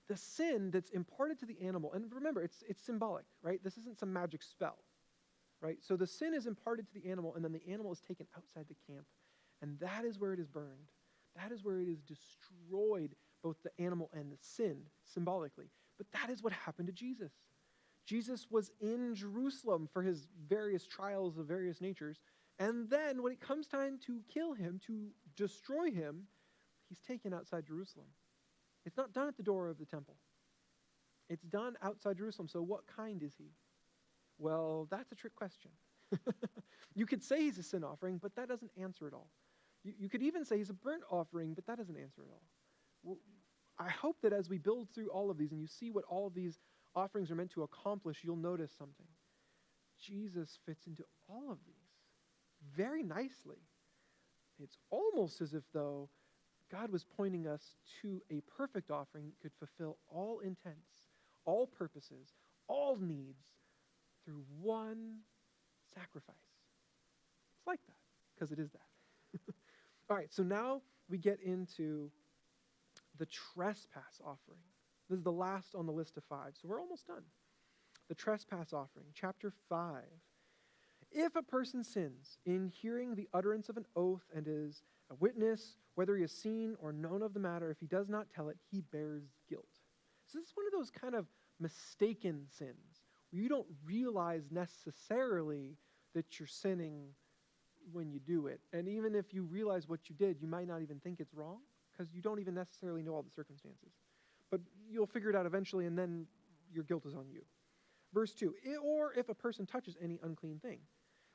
The sin that's imparted to the animal, and remember, it's symbolic, right? This isn't some magic spell, right? So the sin is imparted to the animal, and then the animal is taken outside the camp, and that is where it is burned. That is where it is destroyed, both the animal and the sin, symbolically. But that is what happened to Jesus. Jesus was in Jerusalem for his various trials of various natures, and then when it comes time to kill him, to destroy him, he's taken outside Jerusalem. It's not done at the door of the temple. It's done outside Jerusalem. So what kind is he? Well, that's a trick question. You could say he's a sin offering, but that doesn't answer it all. You could even say he's a burnt offering, but that doesn't answer it all. Well, I hope that as we build through all of these and you see what all of these offerings are meant to accomplish, you'll notice something. Jesus fits into all of these very nicely. It's almost as if, though, God was pointing us to a perfect offering that could fulfill all intents, all purposes, all needs through one sacrifice. It's like that, because it is that. All right, so now we get into the trespass offering. This is the last on the list of 5, so we're almost done. The trespass offering, chapter 5. If a person sins in hearing the utterance of an oath and is a witness, whether he has seen or known of the matter, if he does not tell it, he bears guilt. So this is one of those kind of mistaken sins, where you don't realize necessarily that you're sinning when you do it. And even if you realize what you did, you might not even think it's wrong, because you don't even necessarily know all the circumstances. But you'll figure it out eventually, and then your guilt is on you. Verse 2, or if a person touches any unclean thing,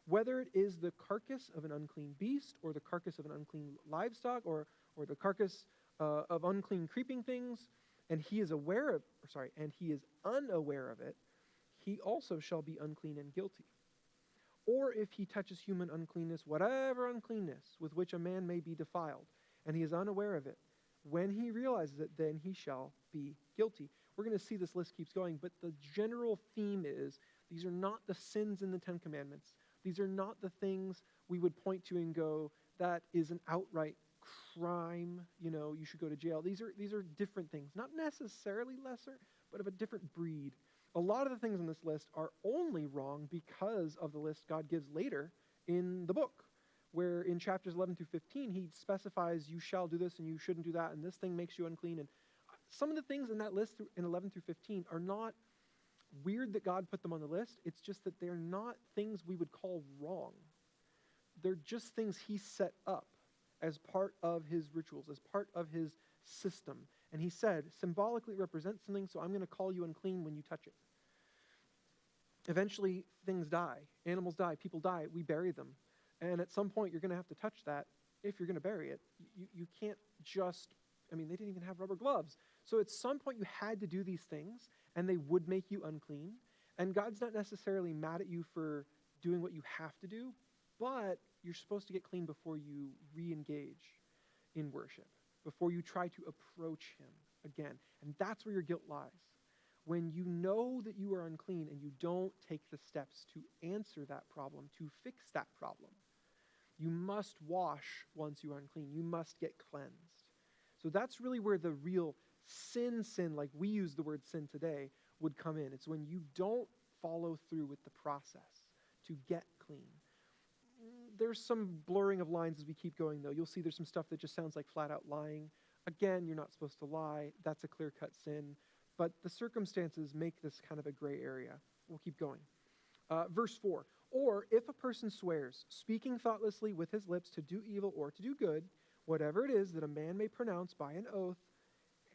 whether it is the carcass of an unclean beast, or the carcass of an unclean livestock, or the carcass of unclean creeping things, and he is unaware of it, he also shall be unclean and guilty. Or if he touches human uncleanness, whatever uncleanness with which a man may be defiled, and he is unaware of it, when he realizes it, then he shall be guilty. We're going to see this list keeps going, but the general theme is these are not the sins in the 10 Commandments. These are not the things we would point to and go, that is an outright crime, you should go to jail. These are different things, not necessarily lesser, but of a different breed. A lot of the things on this list are only wrong because of the list God gives later in the book, where in chapters 11 through 15, he specifies you shall do this and you shouldn't do that, and this thing makes you unclean. And some of the things in that list in 11 through 15 are not weird that God put them on the list. It's just that they're not things we would call wrong. They're just things he set up as part of his rituals, as part of his system. And he said, symbolically represent something, so I'm going to call you unclean when you touch it. Eventually, things die. Animals die. People die. We bury them. And at some point, you're going to have to touch that if you're going to bury it. You can't just, they didn't even have rubber gloves. So at some point, you had to do these things, and they would make you unclean. And God's not necessarily mad at you for doing what you have to do, but you're supposed to get clean before you re-engage in worship, before you try to approach him again. And that's where your guilt lies. When you know that you are unclean and you don't take the steps to answer that problem, to fix that problem, you must wash once you are unclean. You must get cleansed. So that's really where the real sin, like we use the word sin today, would come in. It's when you don't follow through with the process to get clean. There's some blurring of lines as we keep going, though. You'll see there's some stuff that just sounds like flat-out lying. Again, you're not supposed to lie. That's a clear-cut sin. But the circumstances make this kind of a gray area. We'll keep going. Verse 4, or if a person swears, speaking thoughtlessly with his lips to do evil or to do good, whatever it is that a man may pronounce by an oath,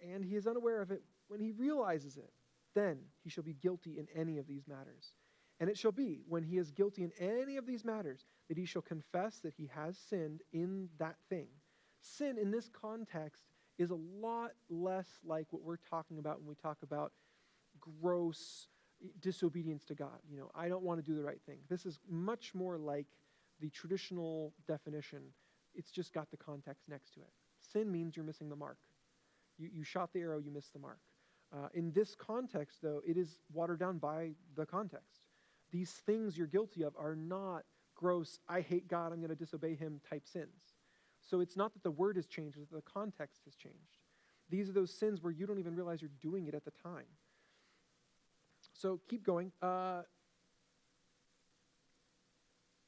and he is unaware of it, when he realizes it, then he shall be guilty in any of these matters. And it shall be, when he is guilty in any of these matters, that he shall confess that he has sinned in that thing. Sin in this context is a lot less like what we're talking about when we talk about gross disobedience to God. I don't want to do the right thing. This is much more like the traditional definition. It's just got the context next to it. Sin means you're missing the mark. You shot the arrow, you missed the mark. In this context, though, it is watered down by the context. These things you're guilty of are not gross, I hate God, I'm going to disobey him type sins. So it's not that the word has changed, it's that the context has changed. These are those sins where you don't even realize you're doing it at the time. So keep going.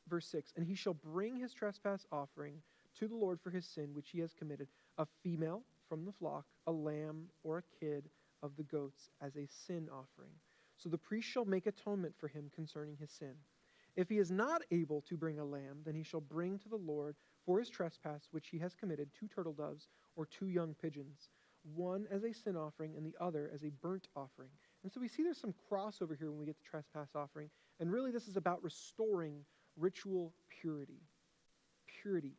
Verse 6, and he shall bring his trespass offering to the Lord for his sin which he has committed, a female from the flock, a lamb or a kid of the goats as a sin offering. So the priest shall make atonement for him concerning his sin. If he is not able to bring a lamb, then he shall bring to the Lord for his trespass which he has committed 2 turtle doves or 2 young pigeons, one as a sin offering and the other as a burnt offering. And so we see there's some crossover here when we get to trespass offering. And really this is about restoring ritual purity,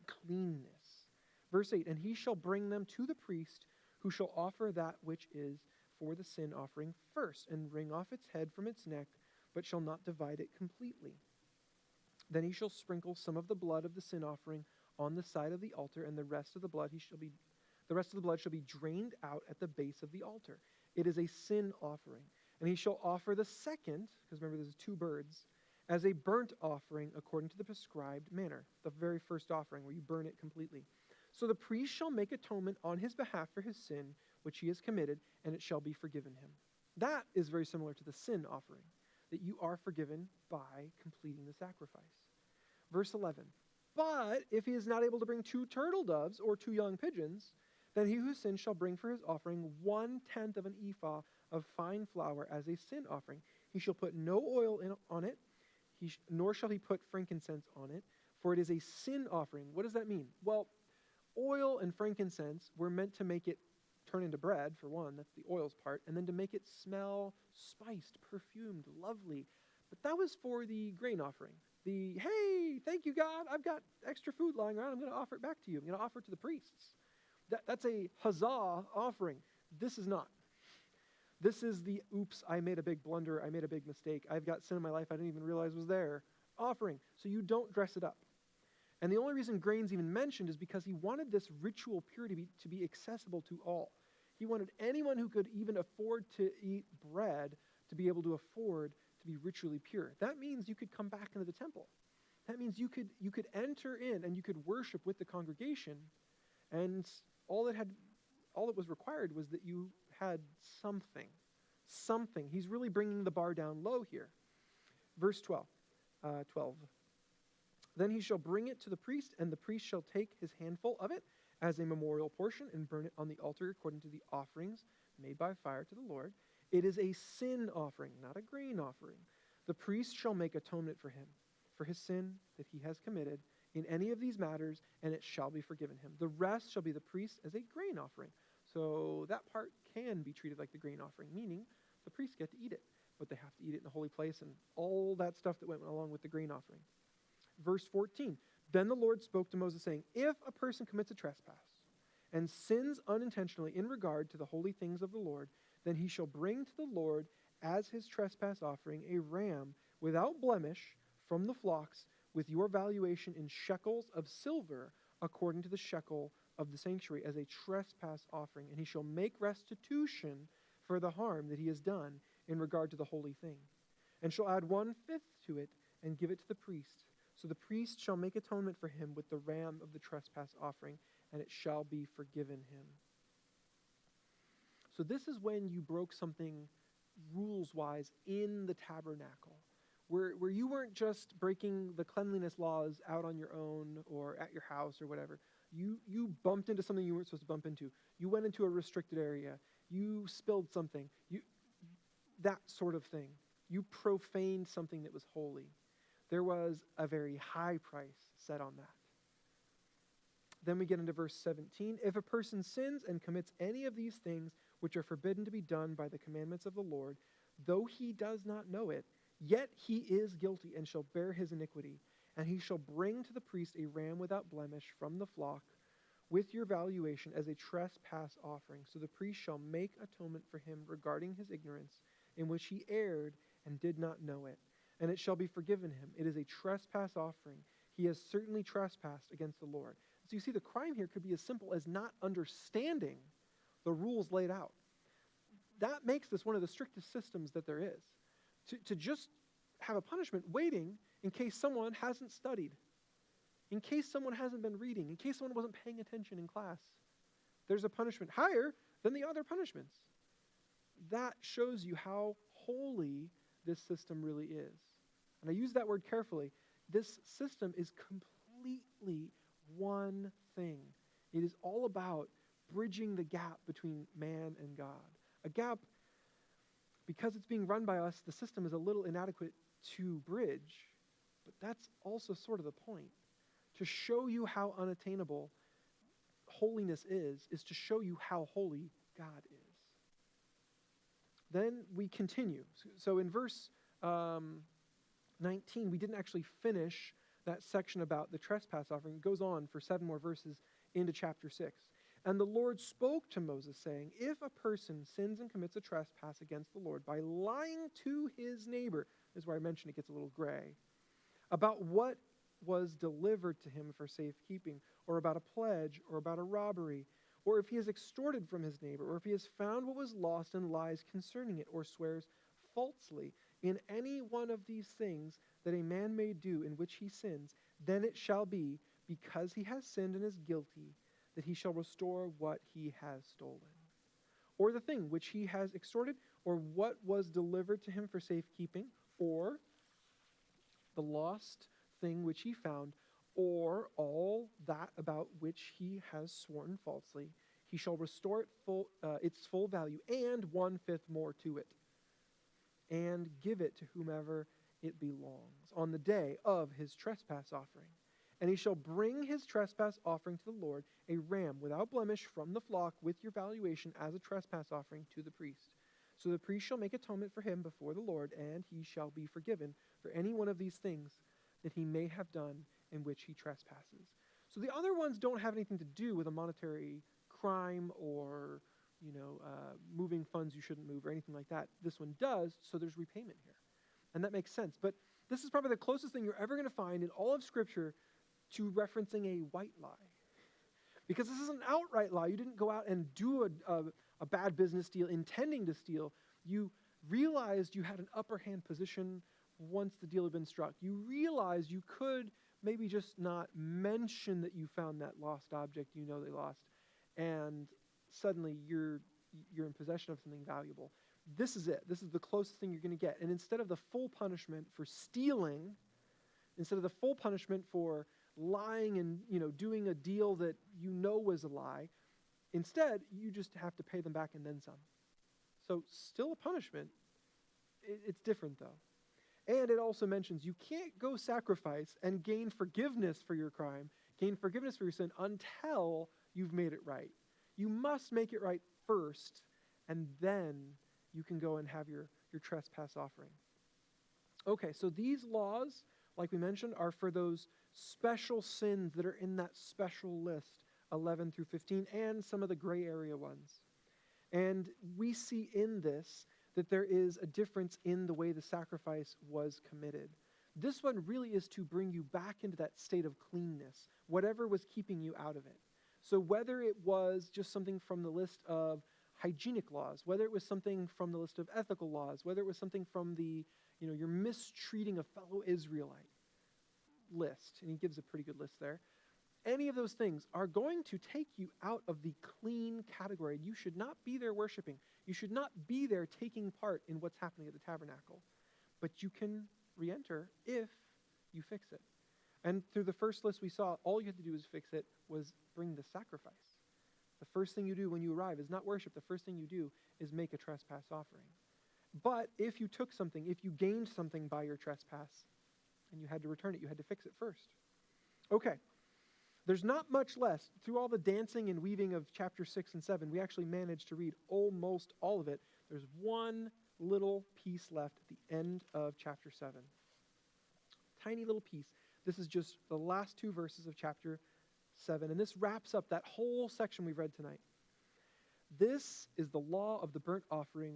cleanness. Verse 8, and he shall bring them to the priest, who shall offer that which is for the sin offering first, and wring off its head from its neck, but shall not divide it completely. Then he shall sprinkle some of the blood of the sin offering on the side of the altar, and the rest of the blood shall be drained out at the base of the altar. It is a sin offering. And he shall offer the second, because remember there's 2 birds, as a burnt offering according to the prescribed manner, the very first offering where you burn it completely. So the priest shall make atonement on his behalf for his sin, which he has committed, and it shall be forgiven him. That is very similar to the sin offering, that you are forgiven by completing the sacrifice. Verse 11, but if he is not able to bring 2 turtle doves or 2 young pigeons, then he who sins shall bring for his offering 1/10 of an ephah of fine flour as a sin offering. He shall put no oil on it, nor shall he put frankincense on it, for it is a sin offering. What does that mean? Well, oil and frankincense were meant to make it turn into bread, for one, that's the oils part, and then to make it smell spiced, perfumed, lovely. But that was for the grain offering. Hey, thank you, God, I've got extra food lying around, I'm going to offer it back to you. I'm going to offer it to the priests. That's a huzzah offering. This is not. This is the, oops, I made a big blunder, I made a big mistake, I've got sin in my life I didn't even realize was there, offering. So you don't dress it up. And the only reason grain's even mentioned is because he wanted this ritual purity to be accessible to all. He wanted anyone who could even afford to eat bread to be able to afford to be ritually pure. That means you could come back into the temple. That means you could enter in and you could worship with the congregation, and all it was required was that you had something. He's really bringing the bar down low here. Verse 12. Then he shall bring it to the priest, and the priest shall take his handful of it as a memorial portion and burn it on the altar according to the offerings made by fire to the Lord. It is a sin offering, not a grain offering. The priest shall make atonement for him, for his sin that he has committed in any of these matters, and it shall be forgiven him. The rest shall be the priest as a grain offering. So that part can be treated like the grain offering, meaning the priests get to eat it, but they have to eat it in the holy place and all that stuff that went along with the grain offering. Verse 14, then the Lord spoke to Moses, saying, if a person commits a trespass and sins unintentionally in regard to the holy things of the Lord, then he shall bring to the Lord as his trespass offering a ram without blemish from the flocks, with your valuation in shekels of silver, according to the shekel of the sanctuary, as a trespass offering. And he shall make restitution for the harm that he has done in regard to the holy thing, and shall add 1/5 to it and give it to the priest. So the priest shall make atonement for him with the ram of the trespass offering, and it shall be forgiven him. So this is when you broke something rules-wise in the tabernacle, where you weren't just breaking the cleanliness laws out on your own or at your house or whatever. You bumped into something you weren't supposed to bump into. You went into a restricted area. You spilled something. That sort of thing. You profaned something that was holy. There was a very high price set on that. Then we get into verse 17. If a person sins and commits any of these things which are forbidden to be done by the commandments of the Lord, though he does not know it, yet he is guilty and shall bear his iniquity. And he shall bring to the priest a ram without blemish from the flock with your valuation as a trespass offering. So the priest shall make atonement for him regarding his ignorance, in which he erred and did not know it. And it shall be forgiven him. It is a trespass offering. He has certainly trespassed against the Lord. So you see, the crime here could be as simple as not understanding the rules laid out. That makes this one of the strictest systems that there is. To just have a punishment waiting in case someone hasn't studied, in case someone hasn't been reading, in case someone wasn't paying attention in class. There's a punishment higher than the other punishments. That shows you how holy this system really is. And I use that word carefully. This system is completely one thing. It is all about bridging the gap between man and God. A gap, because it's being run by us, the system is a little inadequate to bridge, but that's also sort of the point. To show you how unattainable holiness is to show you how holy God is. Then we continue. So in verse 19, we didn't actually finish that section about the trespass offering. It goes on for 7 more verses into chapter 6. And the Lord spoke to Moses, saying, if a person sins and commits a trespass against the Lord by lying to his neighbor, this is where I mentioned it gets a little gray, about what was delivered to him for safekeeping, or about a pledge, or about a robbery, or if he has extorted from his neighbor, or if he has found what was lost and lies concerning it, or swears falsely in any one of these things that a man may do in which he sins, then it shall be, because he has sinned and is guilty, that he shall restore what he has stolen. Or the thing which he has extorted, or what was delivered to him for safekeeping, or the lost thing which he found, or all that about which he has sworn falsely, he shall restore it its full value, and 1/5 more to it, and give it to whomever it belongs on the day of his trespass offering. And he shall bring his trespass offering to the Lord, a ram without blemish from the flock with your valuation as a trespass offering to the priest. So the priest shall make atonement for him before the Lord, and he shall be forgiven for any one of these things that he may have done in which he trespasses. So the other ones don't have anything to do with a monetary crime or, moving funds you shouldn't move or anything like that. This one does, so there's repayment here. And that makes sense. But this is probably the closest thing you're ever going to find in all of Scripture to referencing a white lie. Because this is an outright lie. You didn't go out and do a bad business deal intending to steal. You realized you had an upper hand position once the deal had been struck. You realized you could maybe just not mention that you found that lost object they lost, and suddenly you're in possession of something valuable. This is it. This is the closest thing you're going to get. And instead of the full punishment for stealing, instead of the full punishment for lying and doing a deal that was a lie, instead you just have to pay them back and then some. So still a punishment. It's different though. And it also mentions you can't go sacrifice and gain forgiveness for your crime, gain forgiveness for your sin until you've made it right. You must make it right first, and then you can go and have your trespass offering. Okay, so these laws, like we mentioned, are for those special sins that are in that special list, 11 through 15, and some of the gray area ones. And we see in this that there is a difference in the way the sacrifice was committed. This one really is to bring you back into that state of cleanness, whatever was keeping you out of it. So whether it was just something from the list of hygienic laws, whether it was something from the list of ethical laws, whether it was something from the, you're mistreating a fellow Israelite list, and he gives a pretty good list there. any of those things are going to take you out of the clean category. You should not be there worshiping. You should not be there taking part in what's happening at the tabernacle. But you can re-enter if you fix it. And through the first list we saw, all you had to do is fix it, was bring the sacrifice. The first thing you do when you arrive is not worship. The first thing you do is make a trespass offering. But if you took something, if you gained something by your trespass, and you had to return it, you had to fix it first. Okay, there's not much less. Through all the dancing and weaving of chapter 6 and 7, we actually managed to read almost all of it. There's one little piece left at the end of chapter 7. Tiny little piece. This is just the last 2 verses of chapter 7, and this wraps up that whole section we've read tonight. This is the law of the burnt offering,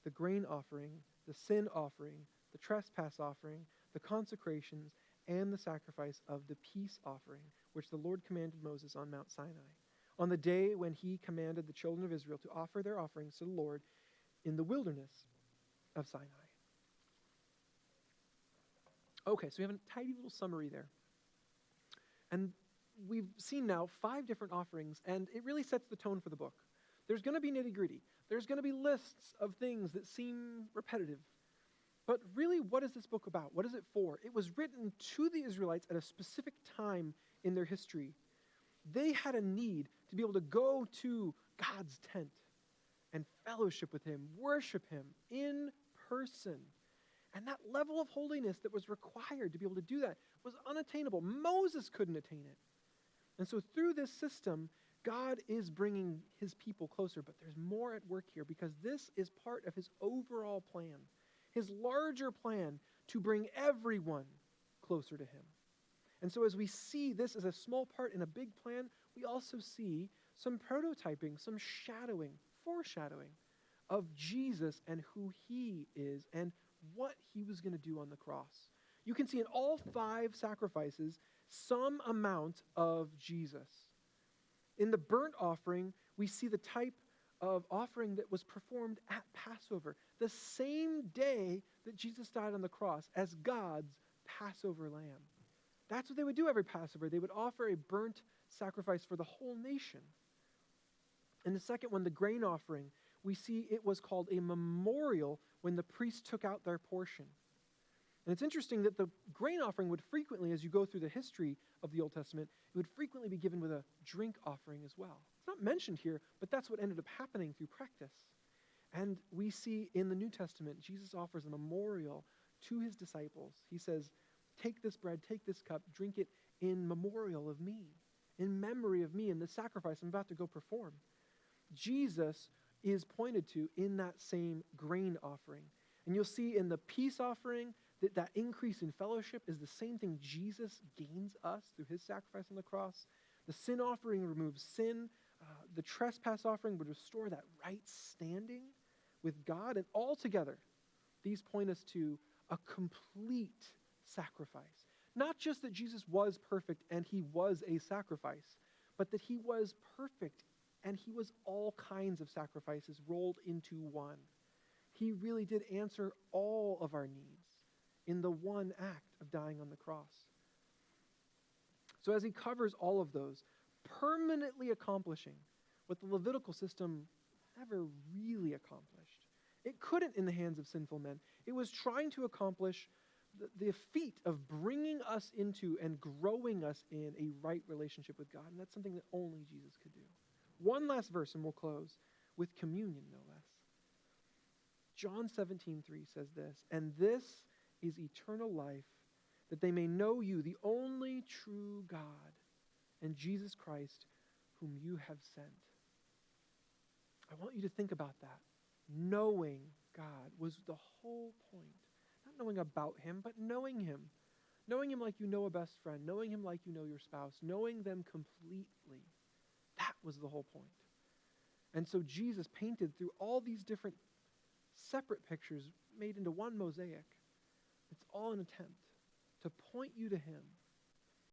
the grain offering, the sin offering, the trespass offering, the consecrations, and the sacrifice of the peace offering, which the Lord commanded Moses on Mount Sinai, on the day when he commanded the children of Israel to offer their offerings to the Lord in the wilderness of Sinai. Okay, so we have a tiny little summary there. And we've seen now 5 different offerings, and it really sets the tone for the book. There's going to be nitty-gritty. There's going to be lists of things that seem repetitive. But really, what is this book about? What is it for? It was written to the Israelites at a specific time in their history. They had a need to be able to go to God's tent and fellowship with him, worship him in person. And that level of holiness that was required to be able to do that was unattainable. Moses couldn't attain it. And so through this system, God is bringing his people closer. But there's more at work here, because this is part of his overall plan, his larger plan to bring everyone closer to him. And so as we see this as a small part in a big plan, we also see some prototyping, some shadowing, foreshadowing of Jesus and who he is and what he was going to do on the cross. You can see in all 5 sacrifices some amount of Jesus. In the burnt offering, we see the type of offering that was performed at Passover, the same day that Jesus died on the cross as God's Passover lamb. That's what they would do every Passover. They would offer a burnt sacrifice for the whole nation. In the second one, the grain offering, we see it was called a memorial when the priests took out their portion. And it's interesting that the grain offering would frequently, as you go through the history of the Old Testament, it would frequently be given with a drink offering as well. It's not mentioned here, but that's what ended up happening through practice. And we see in the New Testament, Jesus offers a memorial to his disciples. He says, take this bread, take this cup, drink it in memorial of me, in memory of me and the sacrifice I'm about to go perform. Jesus is pointed to in that same grain offering. And you'll see in the peace offering that increase in fellowship is the same thing Jesus gains us through his sacrifice on the cross. The sin offering removes sin. The trespass offering would restore that right standing with God. And altogether, these point us to a complete sacrifice. Not just that Jesus was perfect and he was a sacrifice, but that he was perfect and he was all kinds of sacrifices rolled into one. He really did answer all of our needs in the one act of dying on the cross. So as he covers all of those, permanently accomplishing what the Levitical system never really accomplished. It couldn't in the hands of sinful men. It was trying to accomplish the feat of bringing us into and growing us in a right relationship with God. And that's something that only Jesus could do. One last verse and we'll close with communion, no less. John 17:3 says this, and this is eternal life, that they may know you, the only true God, and Jesus Christ, whom you have sent. I want you to think about that. Knowing God was the whole point. Not knowing about him, but knowing him. Knowing him like you know a best friend. Knowing him like you know your spouse. Knowing them completely. That was the whole point. And so Jesus painted through all these different separate pictures made into one mosaic. It's all an attempt to point you to him